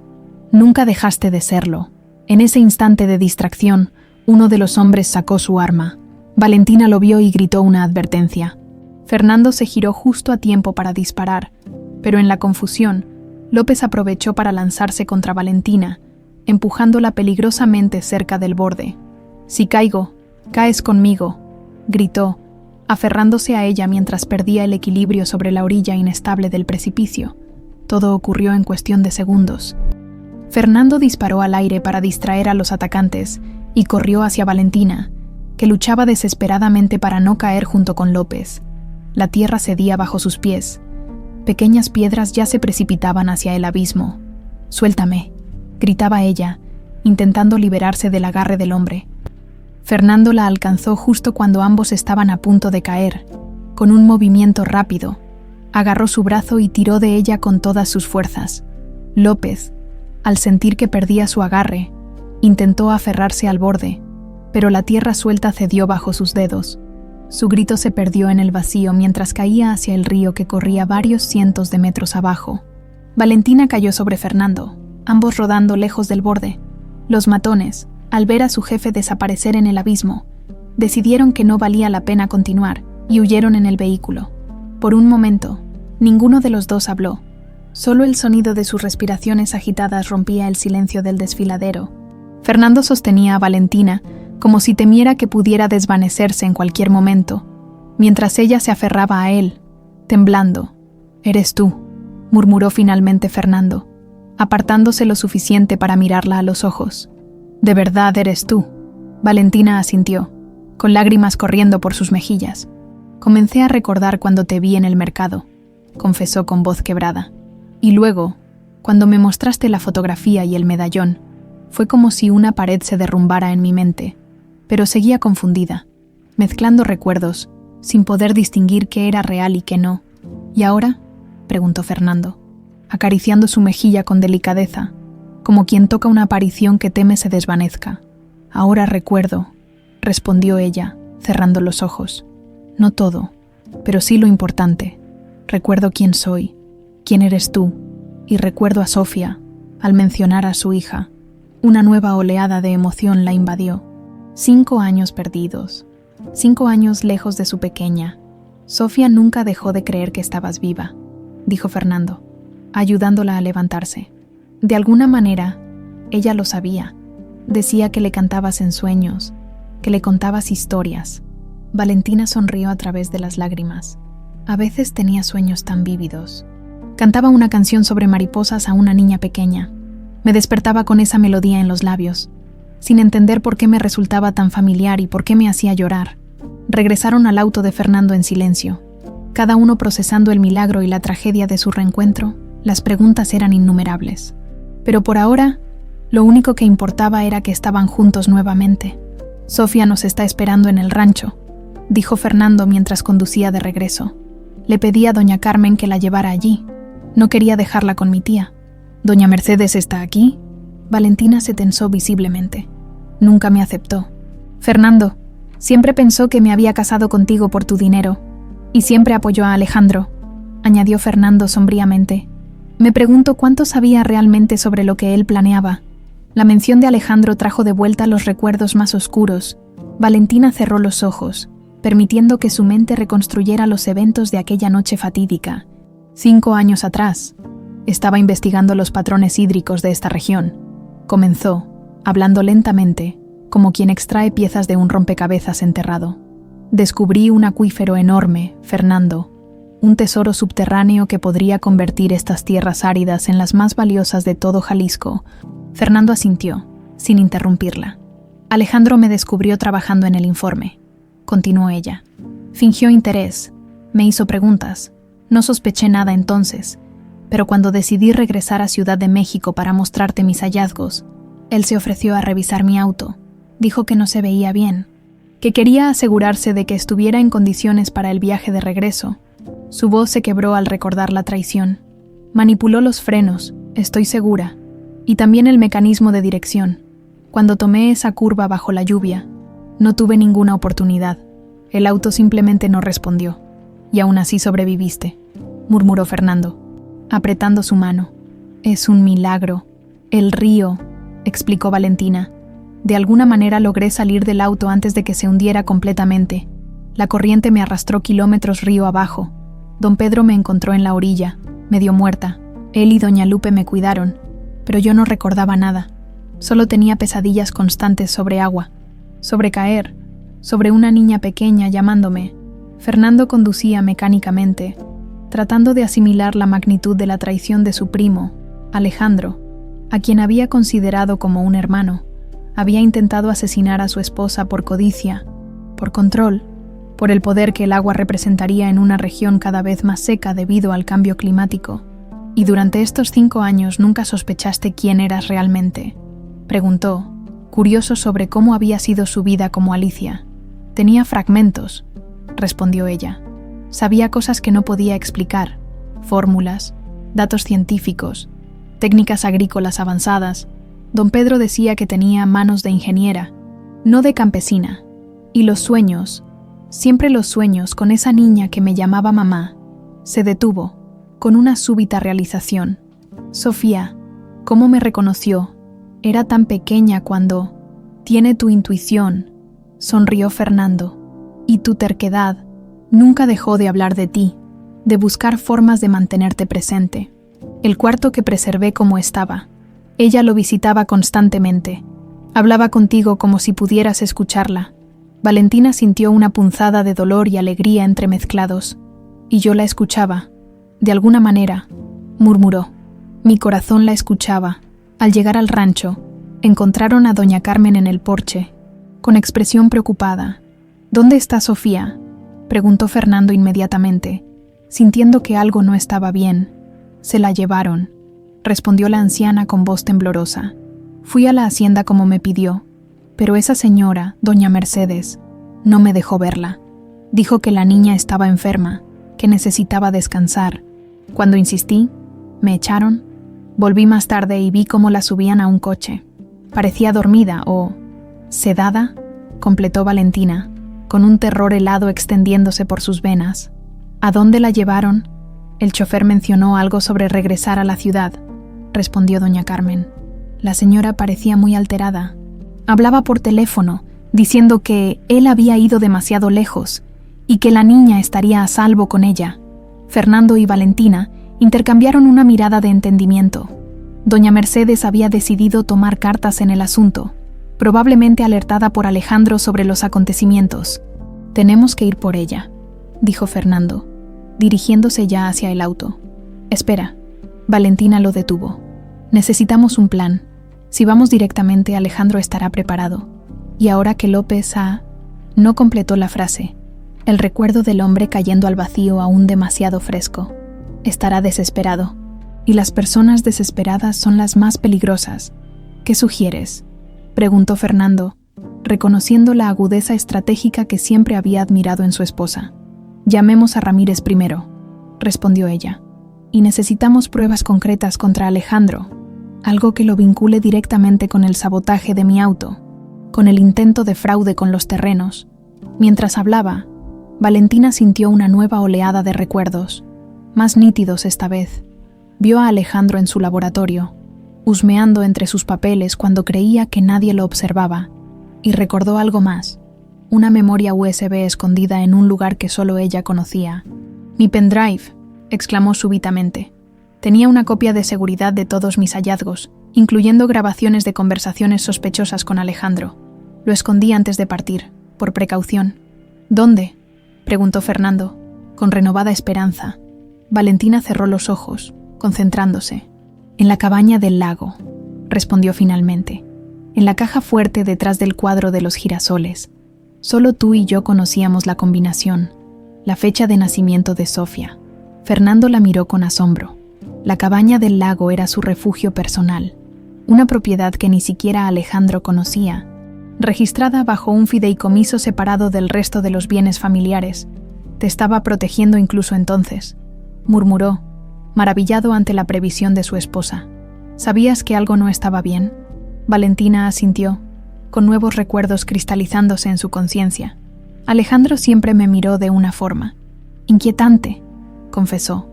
«Nunca dejaste de serlo». En ese instante de distracción, uno de los hombres sacó su arma. Valentina lo vio y gritó una advertencia. Fernando se giró justo a tiempo para disparar, pero en la confusión, López aprovechó para lanzarse contra Valentina, empujándola peligrosamente cerca del borde. «Si caigo, caes conmigo», gritó, aferrándose a ella mientras perdía el equilibrio sobre la orilla inestable del precipicio. Todo ocurrió en cuestión de segundos. Fernando disparó al aire para distraer a los atacantes y corrió hacia Valentina, que luchaba desesperadamente para no caer junto con López. La tierra cedía bajo sus pies. Pequeñas piedras ya se precipitaban hacia el abismo. «Suéltame», gritaba ella, intentando liberarse del agarre del hombre. Fernando la alcanzó justo cuando ambos estaban a punto de caer. Con un movimiento rápido, agarró su brazo y tiró de ella con todas sus fuerzas. López, al sentir que perdía su agarre, intentó aferrarse al borde, pero la tierra suelta cedió bajo sus dedos. Su grito se perdió en el vacío mientras caía hacia el río que corría varios cientos de metros abajo. Valentina cayó sobre Fernando, ambos rodando lejos del borde. Los matones, al ver a su jefe desaparecer en el abismo, decidieron que no valía la pena continuar y huyeron en el vehículo. Por un momento, ninguno de los dos habló. Solo el sonido de sus respiraciones agitadas rompía el silencio del desfiladero. Fernando sostenía a Valentina como si temiera que pudiera desvanecerse en cualquier momento, mientras ella se aferraba a él, temblando. «Eres tú», murmuró finalmente Fernando, apartándose lo suficiente para mirarla a los ojos. «¿De verdad eres tú?». Valentina asintió, con lágrimas corriendo por sus mejillas. «Comencé a recordar cuando te vi en el mercado», confesó con voz quebrada. «Y luego, cuando me mostraste la fotografía y el medallón, fue como si una pared se derrumbara en mi mente, pero seguía confundida, mezclando recuerdos, sin poder distinguir qué era real y qué no». «¿Y ahora?», preguntó Fernando, acariciando su mejilla con delicadeza, como quien toca una aparición que teme se desvanezca. «Ahora recuerdo», respondió ella, cerrando los ojos. «No todo, pero sí lo importante. Recuerdo quién soy, quién eres tú, y recuerdo a Sofía, al mencionar a su hija». Una nueva oleada de emoción la invadió. 5 años perdidos, 5 años lejos de su pequeña. «Sofía nunca dejó de creer que estabas viva», dijo Fernando, ayudándola a levantarse. De alguna manera, ella lo sabía. Decía que le cantabas en sueños, que le contabas historias. Valentina sonrió a través de las lágrimas. A veces tenía sueños tan vívidos. Cantaba una canción sobre mariposas a una niña pequeña. Me despertaba con esa melodía en los labios, sin entender por qué me resultaba tan familiar y por qué me hacía llorar. Regresaron al auto de Fernando en silencio, cada uno procesando el milagro y la tragedia de su reencuentro. Las preguntas eran innumerables. Pero por ahora, lo único que importaba era que estaban juntos nuevamente. Sofía nos está esperando en el rancho, dijo Fernando mientras conducía de regreso. Le pedí a doña Carmen que la llevara allí. No quería dejarla con mi tía. ¿Doña Mercedes está aquí? Valentina se tensó visiblemente. Nunca me aceptó. Fernando, siempre pensó que me había casado contigo por tu dinero. Y siempre apoyó a Alejandro, añadió Fernando sombríamente. Me pregunto cuánto sabía realmente sobre lo que él planeaba. La mención de Alejandro trajo de vuelta los recuerdos más oscuros. Valentina cerró los ojos, permitiendo que su mente reconstruyera los eventos de aquella noche fatídica. 5 años atrás, estaba investigando los patrones hídricos de esta región. Comenzó, hablando lentamente, como quien extrae piezas de un rompecabezas enterrado. Descubrí un acuífero enorme, Fernando, un tesoro subterráneo que podría convertir estas tierras áridas en las más valiosas de todo Jalisco. Fernando asintió, sin interrumpirla. Alejandro me descubrió trabajando en el informe, continuó ella. Fingió interés, me hizo preguntas. No sospeché nada entonces, pero cuando decidí regresar a Ciudad de México para mostrarte mis hallazgos, él se ofreció a revisar mi auto. Dijo que no se veía bien, que quería asegurarse de que estuviera en condiciones para el viaje de regreso. Su voz se quebró al recordar la traición. Manipuló los frenos, estoy segura, y también el mecanismo de dirección. Cuando tomé esa curva bajo la lluvia, no tuve ninguna oportunidad. El auto simplemente no respondió. Y aún así sobreviviste, murmuró Fernando, apretando su mano. Es un milagro. El río, explicó Valentina. De alguna manera logré salir del auto antes de que se hundiera completamente. La corriente me arrastró kilómetros río abajo. Don Pedro me encontró en la orilla, medio muerta. Él y doña Lupe me cuidaron, pero yo no recordaba nada. Solo tenía pesadillas constantes sobre agua, sobre caer, sobre una niña pequeña llamándome. Fernando conducía mecánicamente, tratando de asimilar la magnitud de la traición de su primo, Alejandro, a quien había considerado como un hermano. Había intentado asesinar a su esposa por codicia, por control, por el poder que el agua representaría en una región cada vez más seca debido al cambio climático. ¿Y durante estos 5 años nunca sospechaste quién eras realmente?, preguntó, curioso sobre cómo había sido su vida como Alicia. Tenía fragmentos, respondió ella. Sabía cosas que no podía explicar, fórmulas, datos científicos, técnicas agrícolas avanzadas. Don Pedro decía que tenía manos de ingeniera, no de campesina. Y los sueños, siempre los sueños con esa niña que me llamaba mamá, se detuvo, con una súbita realización. Sofía, ¿cómo me reconoció? Era tan pequeña cuando... Tiene tu intuición, sonrió Fernando, y tu terquedad. Nunca dejó de hablar de ti, de buscar formas de mantenerte presente. El cuarto que preservé como estaba. Ella lo visitaba constantemente. Hablaba contigo como si pudieras escucharla. Valentina sintió una punzada de dolor y alegría entremezclados. Y yo la escuchaba. De alguna manera, murmuró. Mi corazón la escuchaba. Al llegar al rancho, encontraron a doña Carmen en el porche, con expresión preocupada. ¿Dónde está Sofía?, preguntó Fernando inmediatamente, sintiendo que algo no estaba bien. Se la llevaron, respondió la anciana con voz temblorosa. Fui a la hacienda como me pidió, pero esa señora, doña Mercedes, no me dejó verla. Dijo que la niña estaba enferma, que necesitaba descansar. Cuando insistí, me echaron. Volví más tarde y vi cómo la subían a un coche. Parecía dormida o sedada, completó Valentina, con un terror helado extendiéndose por sus venas. ¿A dónde la llevaron? El chofer mencionó algo sobre regresar a la ciudad, respondió doña Carmen. La señora parecía muy alterada. Hablaba por teléfono, diciendo que él había ido demasiado lejos y que la niña estaría a salvo con ella. Fernando y Valentina intercambiaron una mirada de entendimiento. Doña Mercedes había decidido tomar cartas en el asunto. probablemente alertada por Alejandro sobre los acontecimientos. «Tenemos que ir por ella», dijo Fernando, dirigiéndose ya hacia el auto. «Espera». Valentina lo detuvo. «Necesitamos un plan. Si vamos directamente, Alejandro estará preparado. Y ahora que López ha...» No completó la frase. El recuerdo del hombre cayendo al vacío aún demasiado fresco. Estará desesperado. Y las personas desesperadas son las más peligrosas. «¿Qué sugieres?», preguntó Fernando, reconociendo la agudeza estratégica que siempre había admirado en su esposa. «Llamemos a Ramírez primero», respondió ella. «Y necesitamos pruebas concretas contra Alejandro, algo que lo vincule directamente con el sabotaje de mi auto, con el intento de fraude con los terrenos». Mientras hablaba, Valentina sintió una nueva oleada de recuerdos, más nítidos esta vez. Vio a Alejandro en su laboratorio, husmeando entre sus papeles cuando creía que nadie lo observaba, y recordó algo más, una memoria USB escondida en un lugar que solo ella conocía. «Mi pendrive», exclamó súbitamente. «Tenía una copia de seguridad de todos mis hallazgos, incluyendo grabaciones de conversaciones sospechosas con Alejandro. Lo escondí antes de partir, por precaución». «¿Dónde?», preguntó Fernando, con renovada esperanza. Valentina cerró los ojos, concentrándose. «En la cabaña del lago», respondió finalmente. «En la caja fuerte detrás del cuadro de los girasoles. Solo tú y yo conocíamos la combinación, la fecha de nacimiento de Sofía». Fernando la miró con asombro. La cabaña del lago era su refugio personal, una propiedad que ni siquiera Alejandro conocía, registrada bajo un fideicomiso separado del resto de los bienes familiares. «Te estaba protegiendo incluso entonces», murmuró, maravillado ante la previsión de su esposa. «¿Sabías que algo no estaba bien?». Valentina asintió, con nuevos recuerdos cristalizándose en su conciencia. «Alejandro siempre me miró de una forma inquietante», confesó.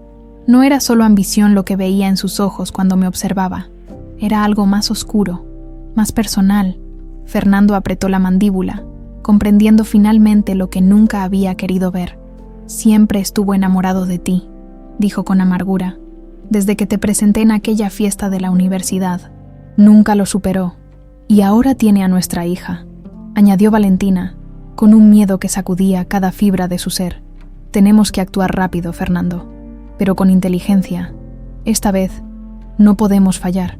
«No era solo ambición lo que veía en sus ojos cuando me observaba. Era algo más oscuro, más personal». Fernando apretó la mandíbula, comprendiendo finalmente lo que nunca había querido ver. «Siempre estuvo enamorado de ti», dijo con amargura. «Desde que te presenté en aquella fiesta de la universidad. Nunca lo superó. Y ahora tiene a nuestra hija», añadió Valentina, con un miedo que sacudía cada fibra de su ser. «Tenemos que actuar rápido, Fernando, pero con inteligencia. Esta vez no podemos fallar».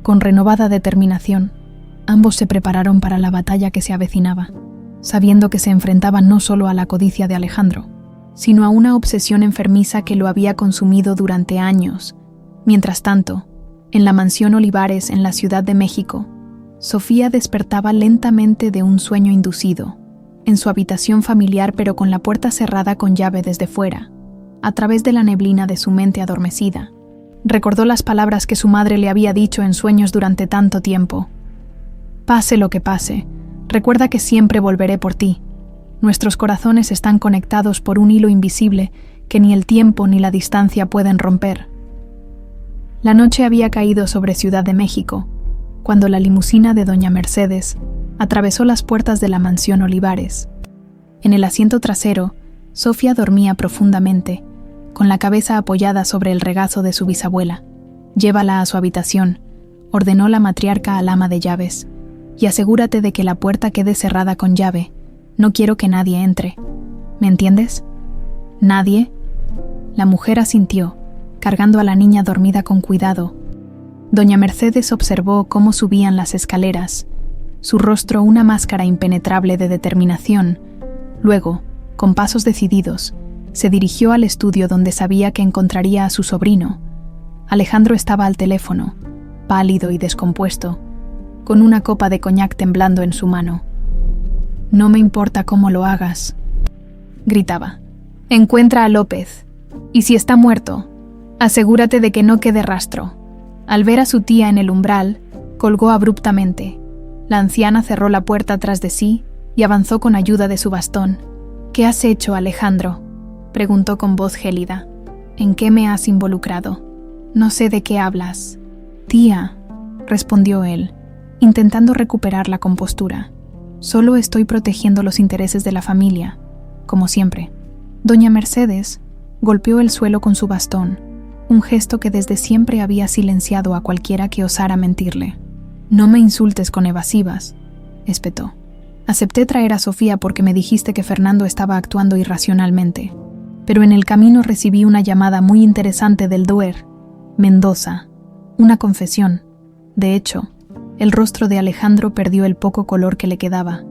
Con renovada determinación, ambos se prepararon para la batalla que se avecinaba, sabiendo que se enfrentaban no solo a la codicia de Alejandro, sino a una obsesión enfermiza que lo había consumido durante años. Mientras tanto, en la mansión Olivares en la Ciudad de México, Sofía despertaba lentamente de un sueño inducido, en su habitación familiar pero con la puerta cerrada con llave desde fuera. A través de la neblina de su mente adormecida, recordó las palabras que su madre le había dicho en sueños durante tanto tiempo. «Pase lo que pase, recuerda que siempre volveré por ti. Nuestros corazones están conectados por un hilo invisible que ni el tiempo ni la distancia pueden romper». La noche había caído sobre Ciudad de México, cuando la limusina de doña Mercedes atravesó las puertas de la mansión Olivares. En el asiento trasero, Sofía dormía profundamente, con la cabeza apoyada sobre el regazo de su bisabuela. «Llévala a su habitación», ordenó la matriarca al ama de llaves, «y asegúrate de que la puerta quede cerrada con llave. No quiero que nadie entre. ¿Me entiendes?». «¿Nadie?». La mujer asintió, cargando a la niña dormida con cuidado. Doña Mercedes observó cómo subían las escaleras, su rostro una máscara impenetrable de determinación. Luego, con pasos decididos, se dirigió al estudio donde sabía que encontraría a su sobrino. Alejandro estaba al teléfono, pálido y descompuesto, con una copa de coñac temblando en su mano. «No me importa cómo lo hagas», gritaba. «Encuentra a López, y si está muerto, asegúrate de que no quede rastro». Al ver a su tía en el umbral, colgó abruptamente. La anciana cerró la puerta tras de sí y avanzó con ayuda de su bastón. «¿Qué has hecho, Alejandro?», preguntó con voz gélida. «¿En qué me has involucrado? No sé de qué hablas». «Tía», respondió él, intentando recuperar la compostura. «Solo estoy protegiendo los intereses de la familia, como siempre». Doña Mercedes golpeó el suelo con su bastón, un gesto que desde siempre había silenciado a cualquiera que osara mentirle. «No me insultes con evasivas», espetó. Acepté traer a Sofía porque me dijiste que Fernando estaba actuando irracionalmente, pero en el camino recibí una llamada muy interesante del Duer, Mendoza, una confesión. De hecho, el rostro de Alejandro perdió el poco color que le quedaba.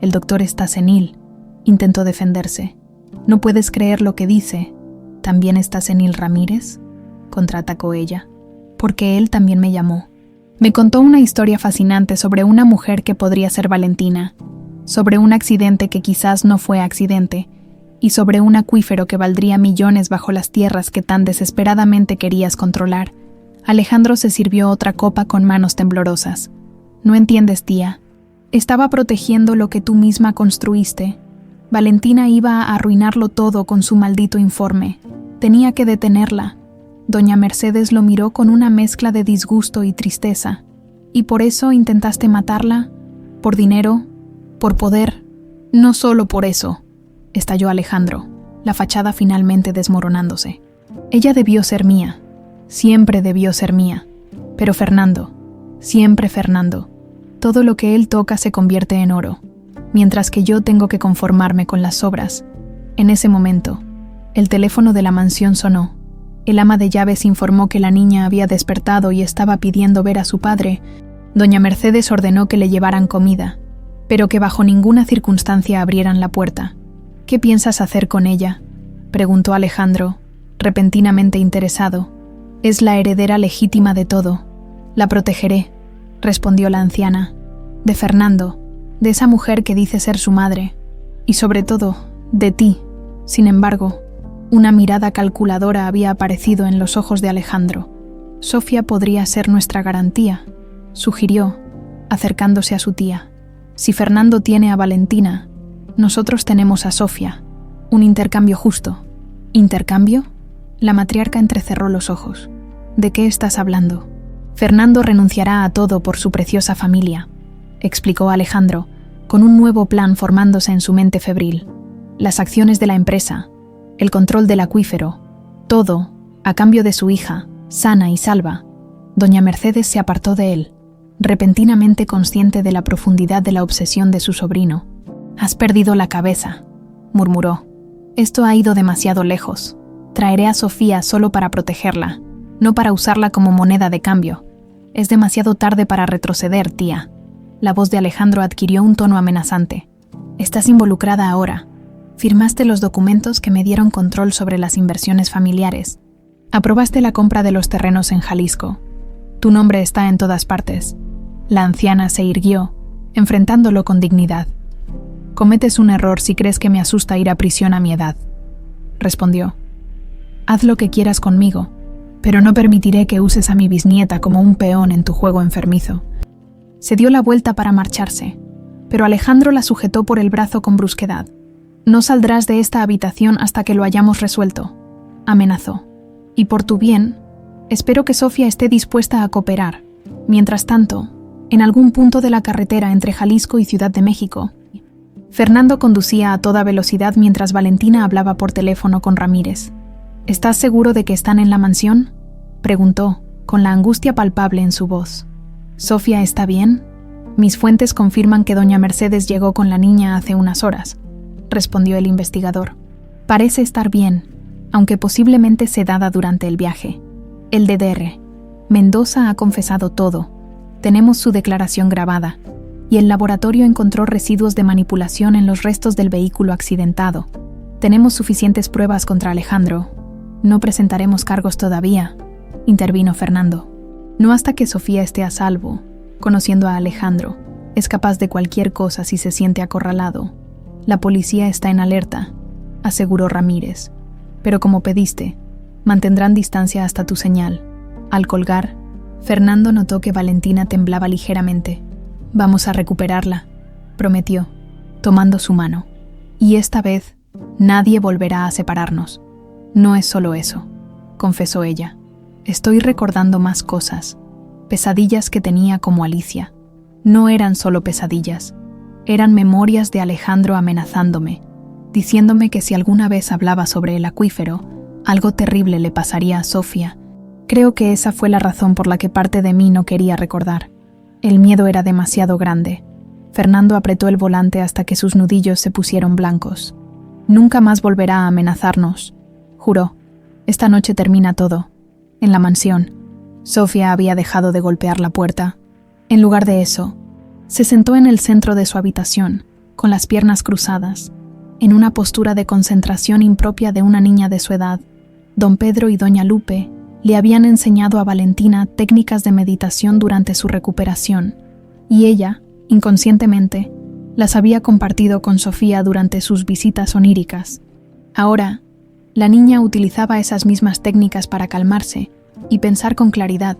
El doctor está senil, intentó defenderse. ¿No puedes creer lo que dice? ¿También está senil Ramírez?, contraatacó ella. Porque él también me llamó. Me contó una historia fascinante sobre una mujer que podría ser Valentina, sobre un accidente que quizás no fue accidente, y sobre un acuífero que valdría millones bajo las tierras que tan desesperadamente querías controlar. Alejandro se sirvió otra copa con manos temblorosas. No entiendes, tía. Estaba protegiendo lo que tú misma construiste. Valentina iba a arruinarlo todo con su maldito informe. Tenía que detenerla. Doña Mercedes lo miró con una mezcla de disgusto y tristeza. ¿Y por eso intentaste matarla? ¿Por dinero? ¿Por poder? No solo por eso, estalló Alejandro, la fachada finalmente desmoronándose. Ella debió ser mía. Siempre debió ser mía. Pero Fernando, siempre Fernando. Todo lo que él toca se convierte en oro, mientras que yo tengo que conformarme con las sobras. En ese momento, el teléfono de la mansión sonó. El ama de llaves informó que la niña había despertado y estaba pidiendo ver a su padre. Doña Mercedes ordenó que le llevaran comida, pero que bajo ninguna circunstancia abrieran la puerta. ¿Qué piensas hacer con ella?, preguntó Alejandro, repentinamente interesado. Es la heredera legítima de todo. La protegeré, respondió la anciana. De Fernando, de esa mujer que dice ser su madre, y sobre todo, de ti. Sin embargo, una mirada calculadora había aparecido en los ojos de Alejandro. Sofía podría ser nuestra garantía, sugirió, acercándose a su tía. Si Fernando tiene a Valentina, nosotros tenemos a Sofía. Un intercambio justo. ¿Intercambio? La matriarca entrecerró los ojos. ¿De qué estás hablando? Fernando renunciará a todo por su preciosa familia, explicó Alejandro, con un nuevo plan formándose en su mente febril. Las acciones de la empresa, el control del acuífero, todo, a cambio de su hija, sana y salva. Doña Mercedes se apartó de él, repentinamente consciente de la profundidad de la obsesión de su sobrino. «Has perdido la cabeza», murmuró. «Esto ha ido demasiado lejos. Traeré a Sofía solo para protegerla, no para usarla como moneda de cambio. Es demasiado tarde para retroceder, tía». La voz de Alejandro adquirió un tono amenazante. «Estás involucrada ahora. Firmaste los documentos que me dieron control sobre las inversiones familiares. Aprobaste la compra de los terrenos en Jalisco. Tu nombre está en todas partes». La anciana se irguió, enfrentándolo con dignidad. «Cometes un error si crees que me asusta ir a prisión a mi edad», respondió. «Haz lo que quieras conmigo, pero no permitiré que uses a mi bisnieta como un peón en tu juego enfermizo». Se dio la vuelta para marcharse, pero Alejandro la sujetó por el brazo con brusquedad. «No saldrás de esta habitación hasta que lo hayamos resuelto», amenazó. «Y por tu bien, espero que Sofía esté dispuesta a cooperar. Mientras tanto, en algún punto de la carretera entre Jalisco y Ciudad de México». Fernando conducía a toda velocidad mientras Valentina hablaba por teléfono con Ramírez. «¿Estás seguro de que están en la mansión?», preguntó, con la angustia palpable en su voz. «¿Sofía está bien? Mis fuentes confirman que doña Mercedes llegó con la niña hace unas horas», respondió el investigador. «Parece estar bien, aunque posiblemente sedada durante el viaje. El DDR. Mendoza ha confesado todo. Tenemos su declaración grabada. Y el laboratorio encontró residuos de manipulación en los restos del vehículo accidentado. Tenemos suficientes pruebas contra Alejandro. No presentaremos cargos todavía», intervino Fernando. «No hasta que Sofía esté a salvo. Conociendo a Alejandro, es capaz de cualquier cosa si se siente acorralado. La policía está en alerta», aseguró Ramírez. «Pero como pediste, mantendrán distancia hasta tu señal». Al colgar, Fernando notó que Valentina temblaba ligeramente. «Vamos a recuperarla», prometió, tomando su mano. «Y esta vez, nadie volverá a separarnos». «No es solo eso», confesó ella. «Estoy recordando más cosas. Pesadillas que tenía como Alicia. No eran solo pesadillas. Eran memorias de Alejandro amenazándome, diciéndome que si alguna vez hablaba sobre el acuífero, algo terrible le pasaría a Sofía. Creo que esa fue la razón por la que parte de mí no quería recordar. El miedo era demasiado grande». Fernando apretó el volante hasta que sus nudillos se pusieron blancos. «Nunca más volverá a amenazarnos», juró. «Esta noche termina todo. En la mansión». Sofía había dejado de golpear la puerta. En lugar de eso, se sentó en el centro de su habitación, con las piernas cruzadas, en una postura de concentración impropia de una niña de su edad. Don Pedro y doña Lupe le habían enseñado a Valentina técnicas de meditación durante su recuperación, y ella, inconscientemente, las había compartido con Sofía durante sus visitas oníricas. Ahora, la niña utilizaba esas mismas técnicas para calmarse y pensar con claridad.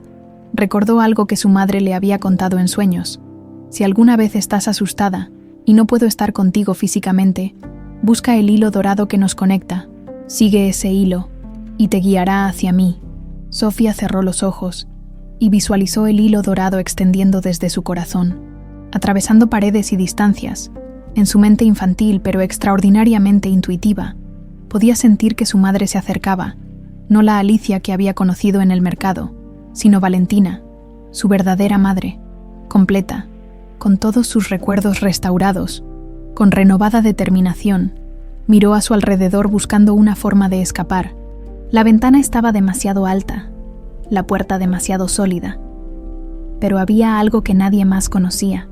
Recordó algo que su madre le había contado en sueños. Si alguna vez estás asustada y no puedo estar contigo físicamente, busca el hilo dorado que nos conecta, sigue ese hilo y te guiará hacia mí. Sofía cerró los ojos y visualizó el hilo dorado extendiendo desde su corazón, atravesando paredes y distancias. En su mente infantil pero extraordinariamente intuitiva, podía sentir que su madre se acercaba, no la Alicia que había conocido en el mercado, sino Valentina, su verdadera madre, completa, con todos sus recuerdos restaurados. Con renovada determinación, miró a su alrededor buscando una forma de escapar. La ventana estaba demasiado alta, la puerta demasiado sólida, pero había algo que nadie más conocía: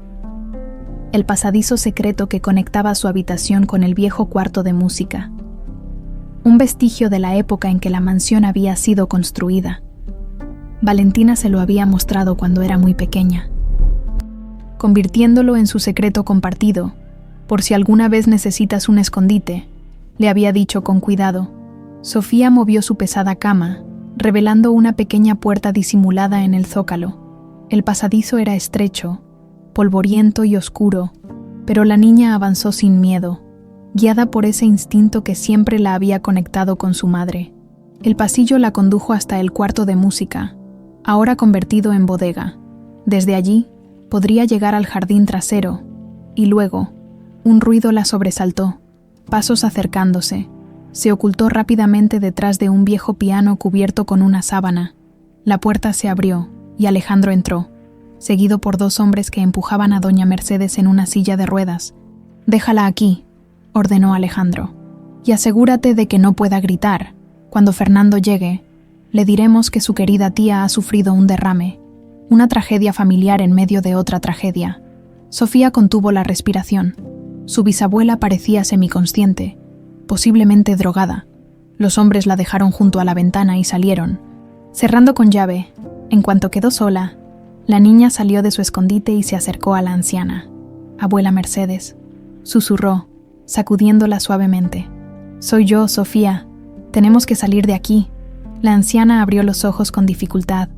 el pasadizo secreto que conectaba su habitación con el viejo cuarto de música, un vestigio de la época en que la mansión había sido construida. Valentina se lo había mostrado cuando era muy pequeña, convirtiéndolo en su secreto compartido. Por si alguna vez necesitas un escondite, le había dicho con cuidado. Sofía movió su pesada cama, revelando una pequeña puerta disimulada en el zócalo. El pasadizo era estrecho, polvoriento y oscuro, pero la niña avanzó sin miedo, guiada por ese instinto que siempre la había conectado con su madre. El pasillo la condujo hasta el cuarto de música, ahora convertido en bodega. Desde allí, podría llegar al jardín trasero, y luego, un ruido la sobresaltó, pasos acercándose. Se ocultó rápidamente detrás de un viejo piano cubierto con una sábana. La puerta se abrió, y Alejandro entró, seguido por dos hombres que empujaban a doña Mercedes en una silla de ruedas. «Déjala aquí», ordenó Alejandro, «y asegúrate de que no pueda gritar. Cuando Fernando llegue, le diremos que su querida tía ha sufrido un derrame, una tragedia familiar en medio de otra tragedia». Sofía contuvo la respiración. Su bisabuela parecía semiconsciente, posiblemente drogada. Los hombres la dejaron junto a la ventana y salieron, cerrando con llave. En cuanto quedó sola, la niña salió de su escondite y se acercó a la anciana. «Abuela Mercedes», susurró, sacudiéndola suavemente. «Soy yo, Sofía. Tenemos que salir de aquí». La anciana abrió los ojos con dificultad.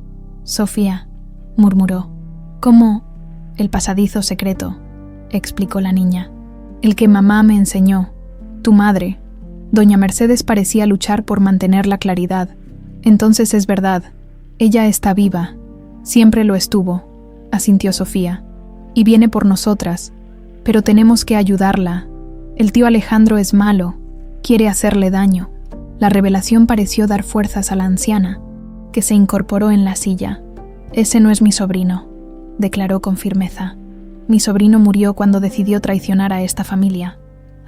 «Sofía», murmuró. «¿Cómo?» «El pasadizo secreto», explicó la niña. «El que mamá me enseñó. Tu madre». Doña Mercedes parecía luchar por mantener la claridad. «Entonces es verdad. Ella está viva. Siempre lo estuvo», asintió Sofía. «Y viene por nosotras. Pero tenemos que ayudarla. El tío Alejandro es malo. Quiere hacerle daño». La revelación pareció dar fuerzas a la anciana, que se incorporó en la silla. «Ese no es mi sobrino», declaró con firmeza. «Mi sobrino murió cuando decidió traicionar a esta familia.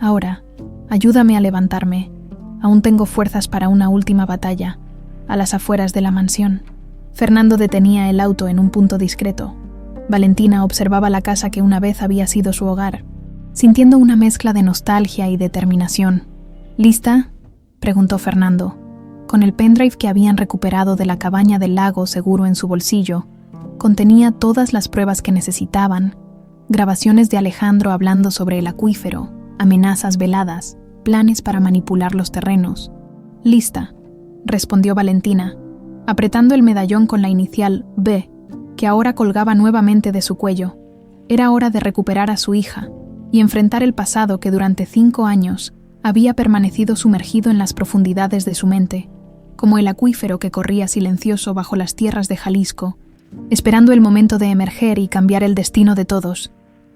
Ahora, ayúdame a levantarme. Aún tengo fuerzas para una última batalla, a las afueras de la mansión». Fernando detenía el auto en un punto discreto. Valentina observaba la casa que una vez había sido su hogar, sintiendo una mezcla de nostalgia y determinación. «¿Lista?», preguntó Fernando. Con el pendrive que habían recuperado de la cabaña del lago seguro en su bolsillo, contenía todas las pruebas que necesitaban: grabaciones de Alejandro hablando sobre el acuífero, amenazas veladas, planes para manipular los terrenos. «Lista», respondió Valentina, apretando el medallón con la inicial B, que ahora colgaba nuevamente de su cuello. Era hora de recuperar a su hija y enfrentar el pasado que durante 5 años había permanecido sumergido en las profundidades de su mente, como el acuífero que corría silencioso bajo las tierras de Jalisco, esperando el momento de emerger y cambiar el destino de todos.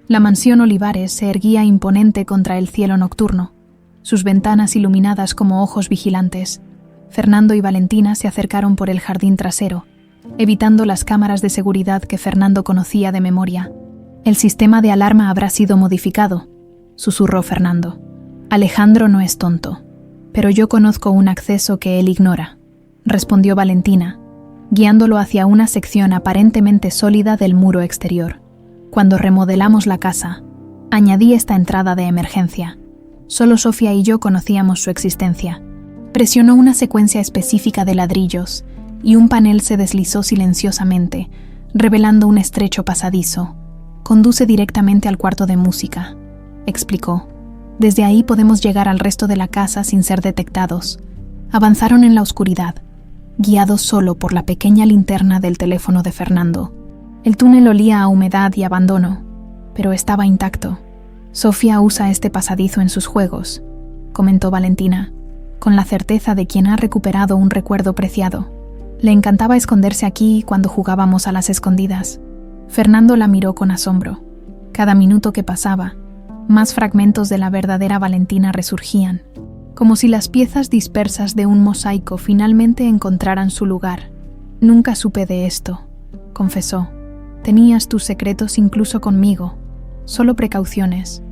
La mansión Olivares se erguía imponente contra el cielo nocturno, sus ventanas iluminadas como ojos vigilantes. Fernando y Valentina se acercaron por el jardín trasero, evitando las cámaras de seguridad que Fernando conocía de memoria. El sistema de alarma habrá sido modificado, susurró Fernando. Alejandro no es tonto, pero yo conozco un acceso que él ignora, respondió Valentina, guiándolo hacia una sección aparentemente sólida del muro exterior. Cuando remodelamos la casa, añadí esta entrada de emergencia. Solo Sofía y yo conocíamos su existencia. Presionó una secuencia específica de ladrillos y un panel se deslizó silenciosamente, revelando un estrecho pasadizo. Conduce directamente al cuarto de música, explicó. Desde ahí podemos llegar al resto de la casa sin ser detectados. Avanzaron en la oscuridad, guiados solo por la pequeña linterna del teléfono de Fernando. El túnel olía a humedad y abandono, pero estaba intacto. Sofía usa este pasadizo en sus juegos, comentó Valentina, con la certeza de quien ha recuperado un recuerdo preciado. Le encantaba esconderse aquí cuando jugábamos a las escondidas. Fernando la miró con asombro. Cada minuto que pasaba, más fragmentos de la verdadera Valentina resurgían, como si las piezas dispersas de un mosaico finalmente encontraran su lugar. Nunca supe de esto, confesó. Tenías tus secretos incluso conmigo. Solo precauciones,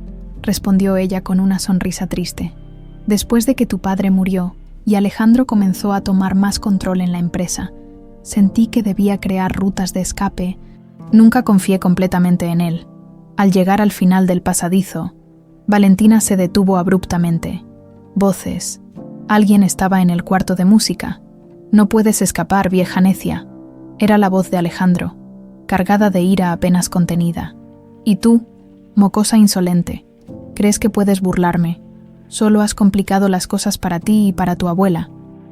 respondió ella con una sonrisa triste. Después de que tu padre murió y Alejandro comenzó a tomar más control en la empresa, sentí que debía crear rutas de escape. Nunca confié completamente en él. Al llegar al final del pasadizo, Valentina se detuvo abruptamente. Voces. Alguien estaba en el cuarto de música. No puedes escapar, vieja necia. Era la voz de Alejandro, cargada de ira apenas contenida. Y tú, mocosa insolente, crees que puedes burlarme. Solo has complicado las cosas para ti y para tu abuela.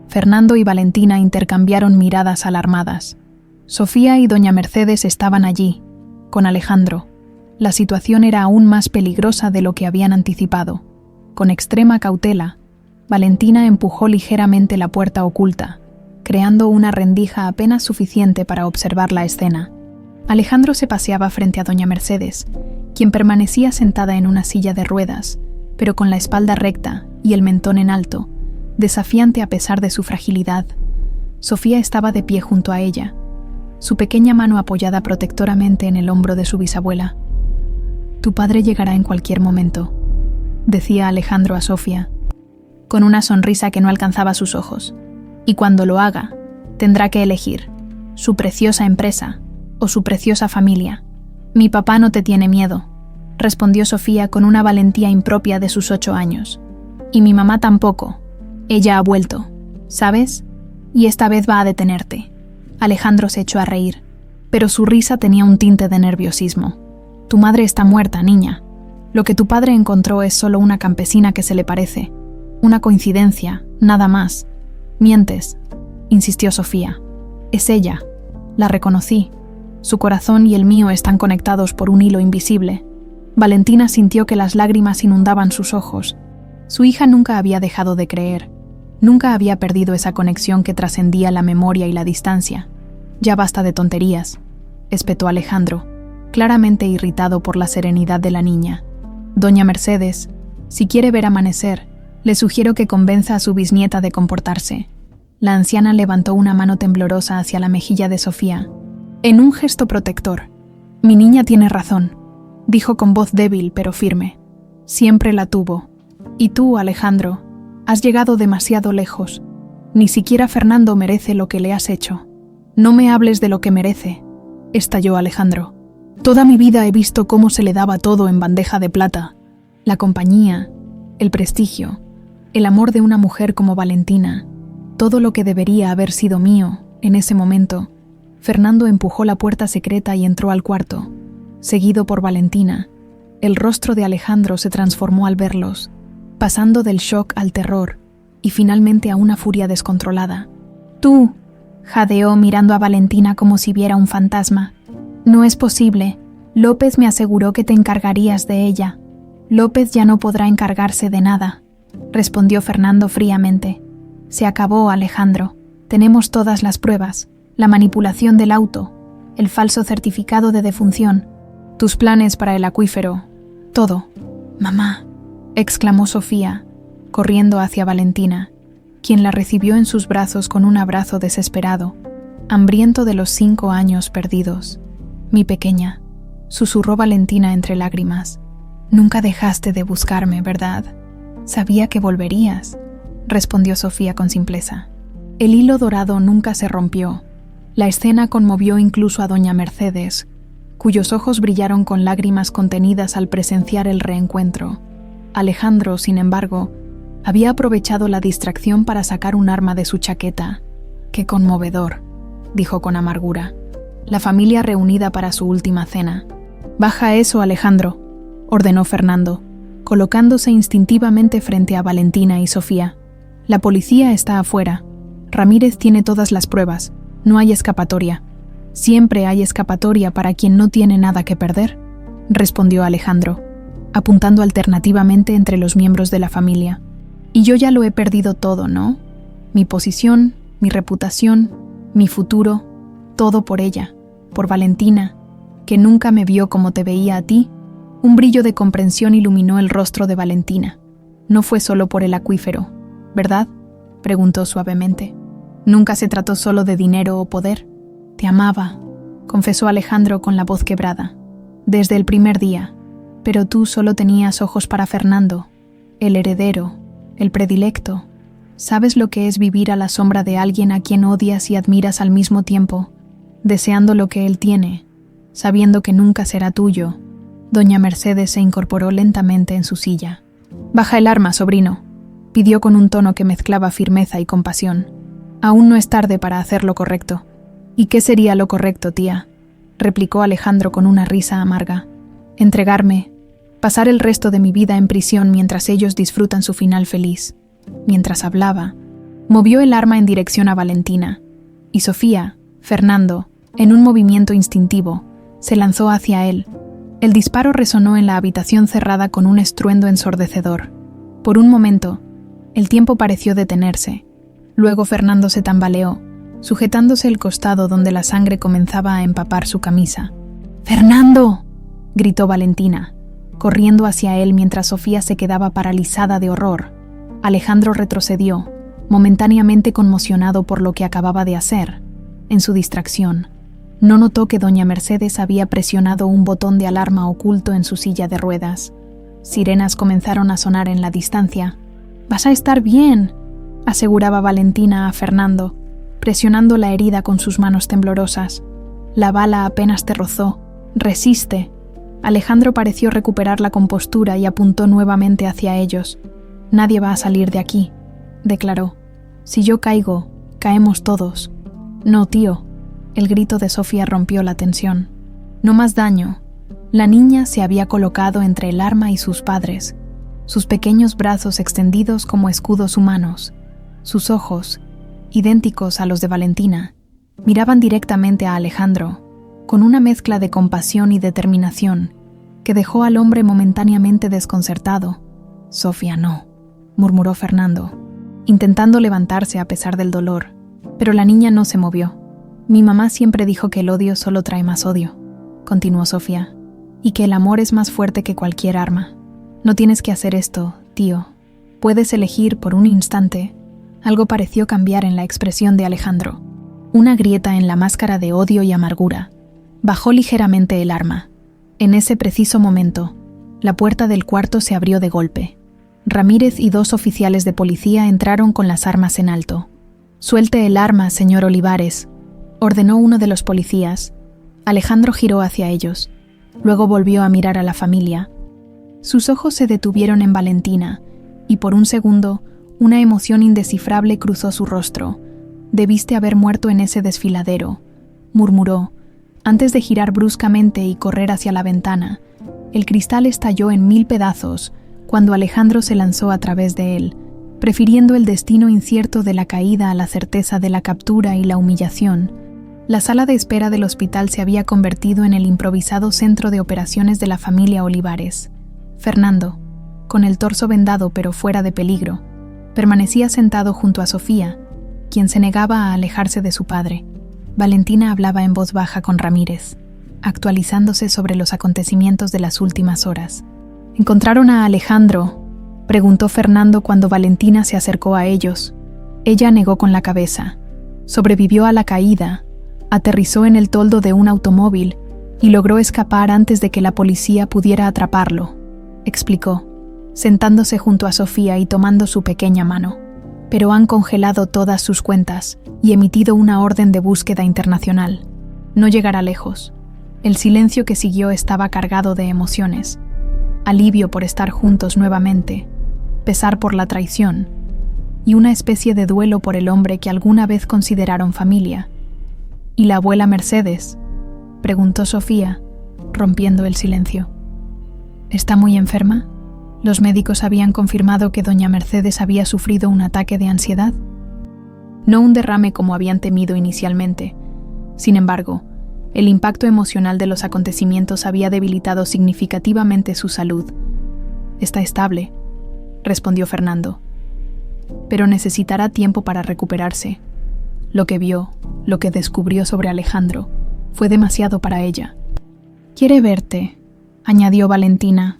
Fernando y Valentina intercambiaron miradas alarmadas. Sofía y doña Mercedes estaban allí, con Alejandro. La situación era aún más peligrosa de lo que habían anticipado. Con extrema cautela, Valentina empujó ligeramente la puerta oculta, creando una rendija apenas suficiente para observar la escena. Alejandro se paseaba frente a doña Mercedes, quien permanecía sentada en una silla de ruedas, pero con la espalda recta y el mentón en alto, desafiante a pesar de su fragilidad. Sofía estaba de pie junto a ella, su pequeña mano apoyada protectoramente en el hombro de su bisabuela. Tu padre llegará en cualquier momento, decía Alejandro a Sofía, con una sonrisa que no alcanzaba sus ojos. Y cuando lo haga, tendrá que elegir su preciosa empresa o su preciosa familia. Mi papá no te tiene miedo, respondió Sofía con una valentía impropia de sus 8 años. Y mi mamá tampoco. Ella ha vuelto, ¿sabes? Y esta vez va a detenerte. Alejandro se echó a reír, pero su risa tenía un tinte de nerviosismo. Tu madre está muerta, niña. Lo que tu padre encontró es solo una campesina que se le parece. Una coincidencia, nada más. Mientes, insistió Sofía. Es ella. La reconocí. Su corazón y el mío están conectados por un hilo invisible. Valentina sintió que las lágrimas inundaban sus ojos. Su hija nunca había dejado de creer. Nunca había perdido esa conexión que trascendía la memoria y la distancia. Ya basta de tonterías, espetó Alejandro, claramente irritado por la serenidad de la niña. Doña Mercedes, si quiere ver amanecer, le sugiero que convenza a su bisnieta de comportarse. La anciana levantó una mano temblorosa hacia la mejilla de Sofía, en un gesto protector. Mi niña tiene razón, dijo con voz débil pero firme. Siempre la tuvo. Y tú, Alejandro, has llegado demasiado lejos. Ni siquiera Fernando merece lo que le has hecho. No me hables de lo que merece, estalló Alejandro. Toda mi vida he visto cómo se le daba todo en bandeja de plata. La compañía, el prestigio, el amor de una mujer como Valentina, todo lo que debería haber sido mío en ese momento. Fernando empujó la puerta secreta y entró al cuarto, seguido por Valentina. El rostro de Alejandro se transformó al verlos, pasando del shock al terror y finalmente a una furia descontrolada. Tú, jadeó mirando a Valentina como si viera un fantasma. No es posible. López me aseguró que te encargarías de ella. López ya no podrá encargarse de nada, respondió Fernando fríamente. Se acabó, Alejandro. Tenemos todas las pruebas, la manipulación del auto, el falso certificado de defunción, tus planes para el acuífero, todo. Mamá, exclamó Sofía, corriendo hacia Valentina, quien la recibió en sus brazos con un abrazo desesperado, hambriento de los 5 años perdidos. Mi pequeña, susurró Valentina entre lágrimas. Nunca dejaste de buscarme, ¿verdad? Sabía que volverías, respondió Sofía con simpleza. El hilo dorado nunca se rompió. La escena conmovió incluso a doña Mercedes, cuyos ojos brillaron con lágrimas contenidas al presenciar el reencuentro. Alejandro, sin embargo, había aprovechado la distracción para sacar un arma de su chaqueta. «Qué conmovedor», dijo con amargura. La familia reunida para su última cena. «Baja eso, Alejandro», ordenó Fernando, colocándose instintivamente frente a Valentina y Sofía. «La policía está afuera. Ramírez tiene todas las pruebas. No hay escapatoria». «Siempre hay escapatoria para quien no tiene nada que perder», respondió Alejandro, apuntando alternativamente entre los miembros de la familia. «Y yo ya lo he perdido todo, ¿no? Mi posición, mi reputación, mi futuro, todo por ella, por Valentina, que nunca me vio como te veía a ti». Un brillo de comprensión iluminó el rostro de Valentina. «No fue solo por el acuífero, ¿verdad?», preguntó suavemente. «Nunca se trató solo de dinero o poder. Te amaba», confesó Alejandro con la voz quebrada. «Desde el primer día. Pero tú solo tenías ojos para Fernando, el heredero, el predilecto. ¿Sabes lo que es vivir a la sombra de alguien a quien odias y admiras al mismo tiempo, deseando lo que él tiene, sabiendo que nunca será tuyo?» Doña Mercedes se incorporó lentamente en su silla. «Baja el arma, sobrino», pidió con un tono que mezclaba firmeza y compasión. «Aún no es tarde para hacer lo correcto». «¿Y qué sería lo correcto, tía?», replicó Alejandro con una risa amarga. «Entregarme, pasar el resto de mi vida en prisión mientras ellos disfrutan su final feliz». Mientras hablaba, movió el arma en dirección a Valentina, y Sofía, Fernando, en un movimiento instintivo, se lanzó hacia él. El disparo resonó en la habitación cerrada con un estruendo ensordecedor. Por un momento, el tiempo pareció detenerse. Luego Fernando se tambaleó, sujetándose el costado donde la sangre comenzaba a empapar su camisa. «¡Fernando!», gritó Valentina, corriendo hacia él mientras Sofía se quedaba paralizada de horror. Alejandro retrocedió, momentáneamente conmocionado por lo que acababa de hacer. En su distracción, no notó que doña Mercedes había presionado un botón de alarma oculto en su silla de ruedas. Sirenas comenzaron a sonar en la distancia. «Vas a estar bien», aseguraba Valentina a Fernando, presionando la herida con sus manos temblorosas. «La bala apenas te rozó. Resiste». Alejandro pareció recuperar la compostura y apuntó nuevamente hacia ellos. «Nadie va a salir de aquí», declaró. «Si yo caigo, caemos todos». «No, tío». El grito de Sofía rompió la tensión. «No más daño». La niña se había colocado entre el arma y sus padres, sus pequeños brazos extendidos como escudos humanos. Sus ojos, idénticos a los de Valentina, miraban directamente a Alejandro, con una mezcla de compasión y determinación que dejó al hombre momentáneamente desconcertado. «Sofía, no», murmuró Fernando, intentando levantarse a pesar del dolor, pero la niña no se movió. «Mi mamá siempre dijo que el odio solo trae más odio», continuó Sofía, «y que el amor es más fuerte que cualquier arma. No tienes que hacer esto, tío. Puedes elegir por un instante». Algo pareció cambiar en la expresión de Alejandro. Una grieta en la máscara de odio y amargura. Bajó ligeramente el arma. En ese preciso momento, la puerta del cuarto se abrió de golpe. Ramírez y 2 oficiales de policía entraron con las armas en alto. «Suelte el arma, señor Olivares», ordenó uno de los policías. Alejandro giró hacia ellos. Luego volvió a mirar a la familia. Sus ojos se detuvieron en Valentina, y por un segundo, una emoción indescifrable cruzó su rostro. «Debiste haber muerto en ese desfiladero», murmuró, antes de girar bruscamente y correr hacia la ventana. El cristal estalló en 1000 pedazos cuando Alejandro se lanzó a través de él, prefiriendo el destino incierto de la caída a la certeza de la captura y la humillación. La sala de espera del hospital se había convertido en el improvisado centro de operaciones de la familia Olivares. Fernando, con el torso vendado pero fuera de peligro, permanecía sentado junto a Sofía, quien se negaba a alejarse de su padre. Valentina hablaba en voz baja con Ramírez, actualizándose sobre los acontecimientos de las últimas horas. «¿Encontraron a Alejandro?», preguntó Fernando cuando Valentina se acercó a ellos. Ella negó con la cabeza. «Sobrevivió a la caída, aterrizó en el toldo de un automóvil y logró escapar antes de que la policía pudiera atraparlo, explicó, sentándose junto a Sofía y tomando su pequeña mano. Pero han congelado todas sus cuentas y emitido una orden de búsqueda internacional. No llegará lejos. El silencio que siguió estaba cargado de emociones. Alivio por estar juntos nuevamente, pesar por la traición y una especie de duelo por el hombre que alguna vez consideraron familia. ¿Y la abuela Mercedes?, preguntó Sofía, rompiendo el silencio. ¿Está muy enferma? ¿Los médicos habían confirmado que doña Mercedes había sufrido un ataque de ansiedad? No un derrame como habían temido inicialmente. Sin embargo, el impacto emocional de los acontecimientos había debilitado significativamente su salud. Está estable, respondió Fernando. Pero necesitará tiempo para recuperarse. Lo que vio, lo que descubrió sobre Alejandro, fue demasiado para ella. «Quiere verte», añadió Valentina,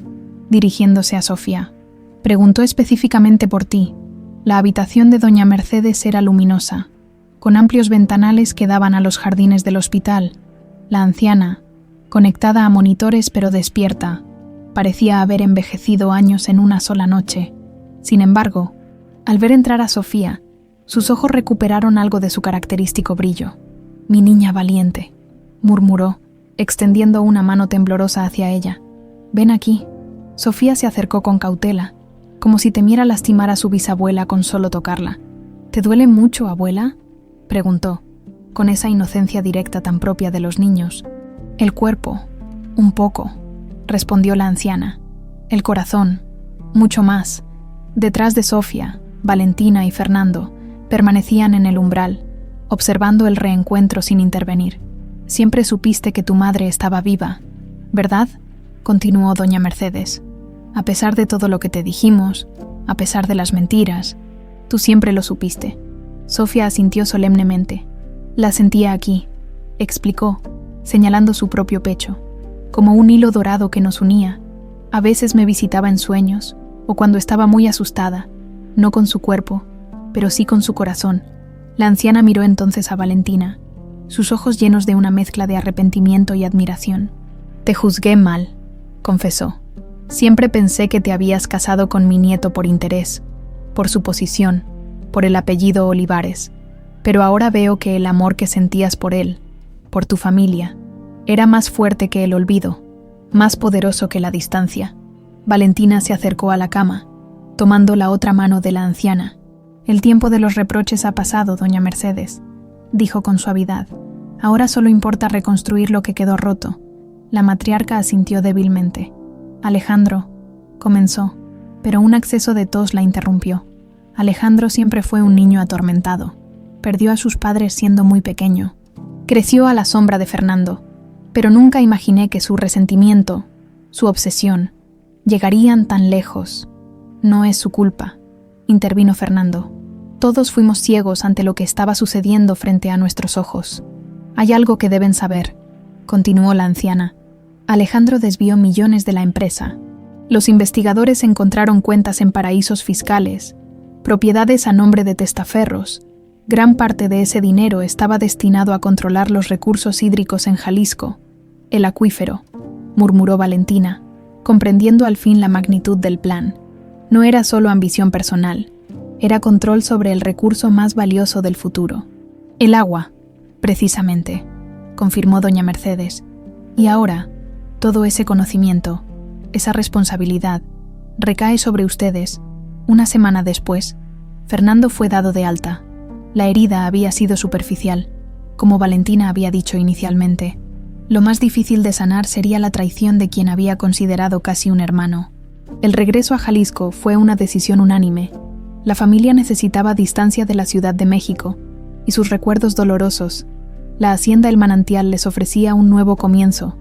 dirigiéndose a Sofía. «Preguntó específicamente por ti. La habitación de doña Mercedes era luminosa, con amplios ventanales que daban a los jardines del hospital. La anciana, conectada a monitores pero despierta, parecía haber envejecido años en una sola noche. Sin embargo, al ver entrar a Sofía, sus ojos recuperaron algo de su característico brillo. «Mi niña valiente», murmuró, extendiendo una mano temblorosa hacia ella. «Ven aquí». Sofía se acercó con cautela, como si temiera lastimar a su bisabuela con solo tocarla. «¿Te duele mucho, abuela?», preguntó, con esa inocencia directa tan propia de los niños. «El cuerpo, un poco», respondió la anciana. «El corazón, mucho más». Detrás de Sofía, Valentina y Fernando permanecían en el umbral, observando el reencuentro sin intervenir. «Siempre supiste que tu madre estaba viva, ¿verdad?», continuó doña Mercedes. «A pesar de todo lo que te dijimos, a pesar de las mentiras, tú siempre lo supiste». Sofía asintió solemnemente. «La sentía aquí», explicó, señalando su propio pecho, «como un hilo dorado que nos unía. A veces me visitaba en sueños, o cuando estaba muy asustada, no con su cuerpo, pero sí con su corazón». La anciana miró entonces a Valentina, sus ojos llenos de una mezcla de arrepentimiento y admiración. «Te juzgué mal», confesó. «Siempre pensé que te habías casado con mi nieto por interés, por su posición, por el apellido Olivares, pero ahora veo que el amor que sentías por él, por tu familia, era más fuerte que el olvido, más poderoso que la distancia». Valentina se acercó a la cama, tomando la otra mano de la anciana. «El tiempo de los reproches ha pasado, doña Mercedes», dijo con suavidad. «Ahora solo importa reconstruir lo que quedó roto». La matriarca asintió débilmente. «Alejandro», comenzó, pero un acceso de tos la interrumpió. Alejandro siempre fue un niño atormentado. Perdió a sus padres siendo muy pequeño. Creció a la sombra de Fernando, pero nunca imaginé que su resentimiento, su obsesión, llegarían tan lejos. «No es su culpa», intervino Fernando. «Todos fuimos ciegos ante lo que estaba sucediendo frente a nuestros ojos. Hay algo que deben saber», continuó la anciana. «Alejandro desvió millones de la empresa. Los investigadores encontraron cuentas en paraísos fiscales, propiedades a nombre de testaferros. Gran parte de ese dinero estaba destinado a controlar los recursos hídricos en Jalisco, el acuífero», murmuró Valentina, comprendiendo al fin la magnitud del plan. No era solo ambición personal, era control sobre el recurso más valioso del futuro. «El agua, precisamente», confirmó doña Mercedes. «Y ahora, todo ese conocimiento, esa responsabilidad, recae sobre ustedes». Una semana después, Fernando fue dado de alta. La herida había sido superficial, como Valentina había dicho inicialmente. Lo más difícil de sanar sería la traición de quien había considerado casi un hermano. El regreso a Jalisco fue una decisión unánime. La familia necesitaba distancia de la Ciudad de México y sus recuerdos dolorosos. La hacienda El Manantial les ofrecía un nuevo comienzo,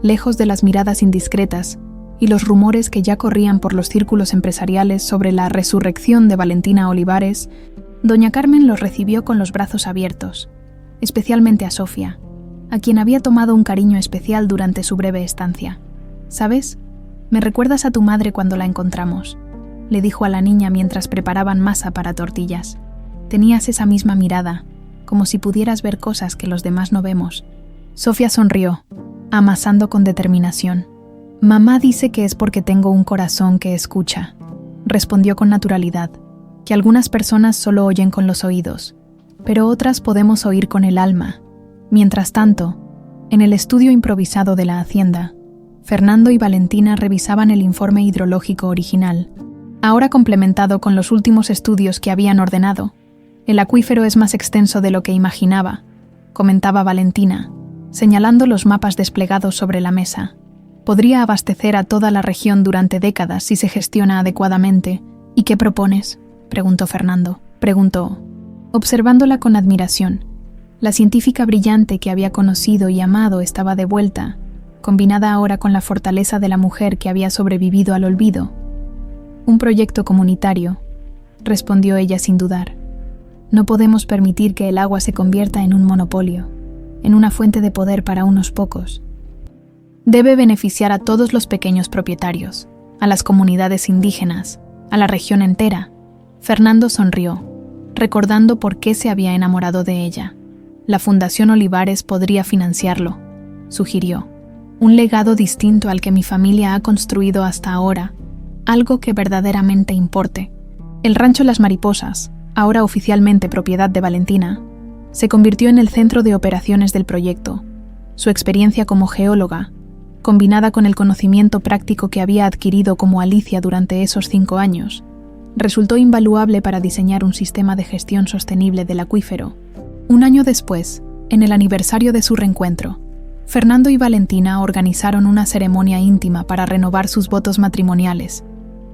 lejos de las miradas indiscretas y los rumores que ya corrían por los círculos empresariales sobre la resurrección de Valentina Olivares. Doña Carmen los recibió con los brazos abiertos, especialmente a Sofía, a quien había tomado un cariño especial durante su breve estancia. «¿Sabes? Me recuerdas a tu madre cuando la encontramos», le dijo a la niña mientras preparaban masa para tortillas. «Tenías esa misma mirada, como si pudieras ver cosas que los demás no vemos». Sofía sonrió, amasando con determinación. Mamá dice que es porque tengo un corazón que escucha, respondió con naturalidad, que algunas personas solo oyen con los oídos, pero otras podemos oír con el alma. Mientras tanto, en el estudio improvisado de la hacienda, Fernando y Valentina revisaban el informe hidrológico original, ahora complementado con los últimos estudios que habían ordenado. El acuífero es más extenso de lo que imaginaba, comentaba Valentina, señalando los mapas desplegados sobre la mesa. Podría abastecer a toda la región durante décadas si se gestiona adecuadamente. ¿Y qué propones?, preguntó Fernando. Observándola con admiración. La científica brillante que había conocido y amado estaba de vuelta, combinada ahora con la fortaleza de la mujer que había sobrevivido al olvido. Un proyecto comunitario, respondió ella sin dudar. No podemos permitir que el agua se convierta en un monopolio, en una fuente de poder para unos pocos. Debe beneficiar a todos los pequeños propietarios, a las comunidades indígenas, a la región entera. Fernando sonrió, recordando por qué se había enamorado de ella. La Fundación Olivares podría financiarlo, sugirió. Un legado distinto al que mi familia ha construido hasta ahora, algo que verdaderamente importe. El rancho Las Mariposas, ahora oficialmente propiedad de Valentina, se convirtió en el centro de operaciones del proyecto. Su experiencia como geóloga, combinada con el conocimiento práctico que había adquirido como Alicia durante esos 5 años, resultó invaluable para diseñar un sistema de gestión sostenible del acuífero. Un año después, en el aniversario de su reencuentro, Fernando y Valentina organizaron una ceremonia íntima para renovar sus votos matrimoniales.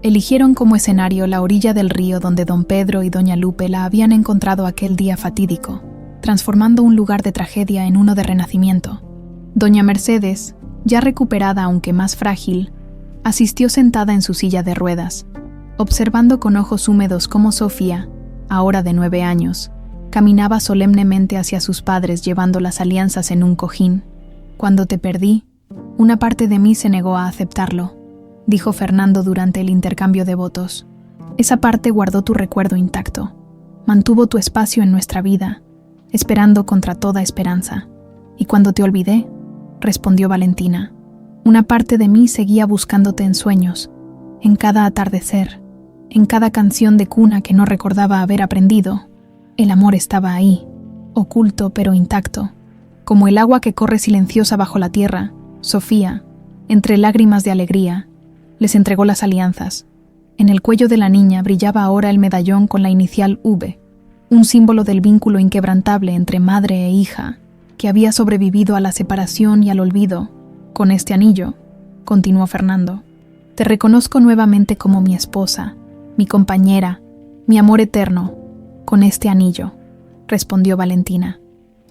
Eligieron como escenario la orilla del río donde don Pedro y doña Lupe la habían encontrado aquel día fatídico, transformando un lugar de tragedia en uno de renacimiento. Doña Mercedes, ya recuperada aunque más frágil, asistió sentada en su silla de ruedas, observando con ojos húmedos cómo Sofía, ahora de 9 años, caminaba solemnemente hacia sus padres llevando las alianzas en un cojín. Cuando te perdí, una parte de mí se negó a aceptarlo, dijo Fernando durante el intercambio de votos. Esa parte guardó tu recuerdo intacto, mantuvo tu espacio en nuestra vida, esperando contra toda esperanza. Y cuando te olvidé, respondió Valentina, una parte de mí seguía buscándote en sueños, en cada atardecer, en cada canción de cuna que no recordaba haber aprendido. El amor estaba ahí, oculto pero intacto. Como el agua que corre silenciosa bajo la tierra, Sofía, entre lágrimas de alegría, les entregó las alianzas. En el cuello de la niña brillaba ahora el medallón con la inicial V, un símbolo del vínculo inquebrantable entre madre e hija, que había sobrevivido a la separación y al olvido. Con este anillo, continuó Fernando, te reconozco nuevamente como mi esposa, mi compañera, mi amor eterno. Con este anillo, respondió Valentina.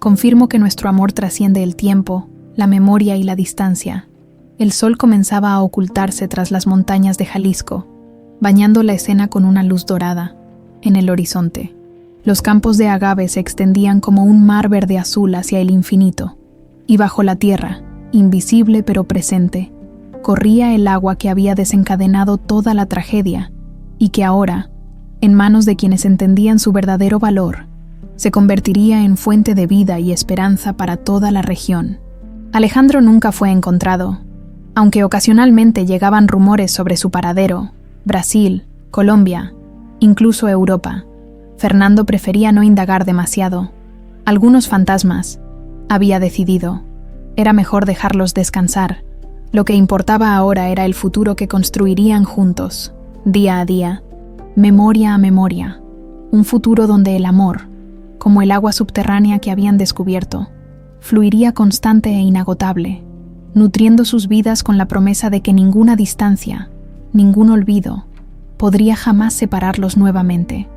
Confirmo que nuestro amor trasciende el tiempo, la memoria y la distancia. El sol comenzaba a ocultarse tras las montañas de Jalisco, bañando la escena con una luz dorada. En el horizonte, los campos de agave se extendían como un mar verde azul hacia el infinito, y bajo la tierra, invisible pero presente, corría el agua que había desencadenado toda la tragedia, y que ahora, en manos de quienes entendían su verdadero valor, se convertiría en fuente de vida y esperanza para toda la región. Alejandro nunca fue encontrado, aunque ocasionalmente llegaban rumores sobre su paradero, Brasil, Colombia, incluso Europa. Fernando prefería no indagar demasiado. Algunos fantasmas, había decidido, era mejor dejarlos descansar. Lo que importaba ahora era el futuro que construirían juntos, día a día, memoria a memoria, un futuro donde el amor, como el agua subterránea que habían descubierto, fluiría constante e inagotable, nutriendo sus vidas con la promesa de que ninguna distancia, ningún olvido, podría jamás separarlos nuevamente.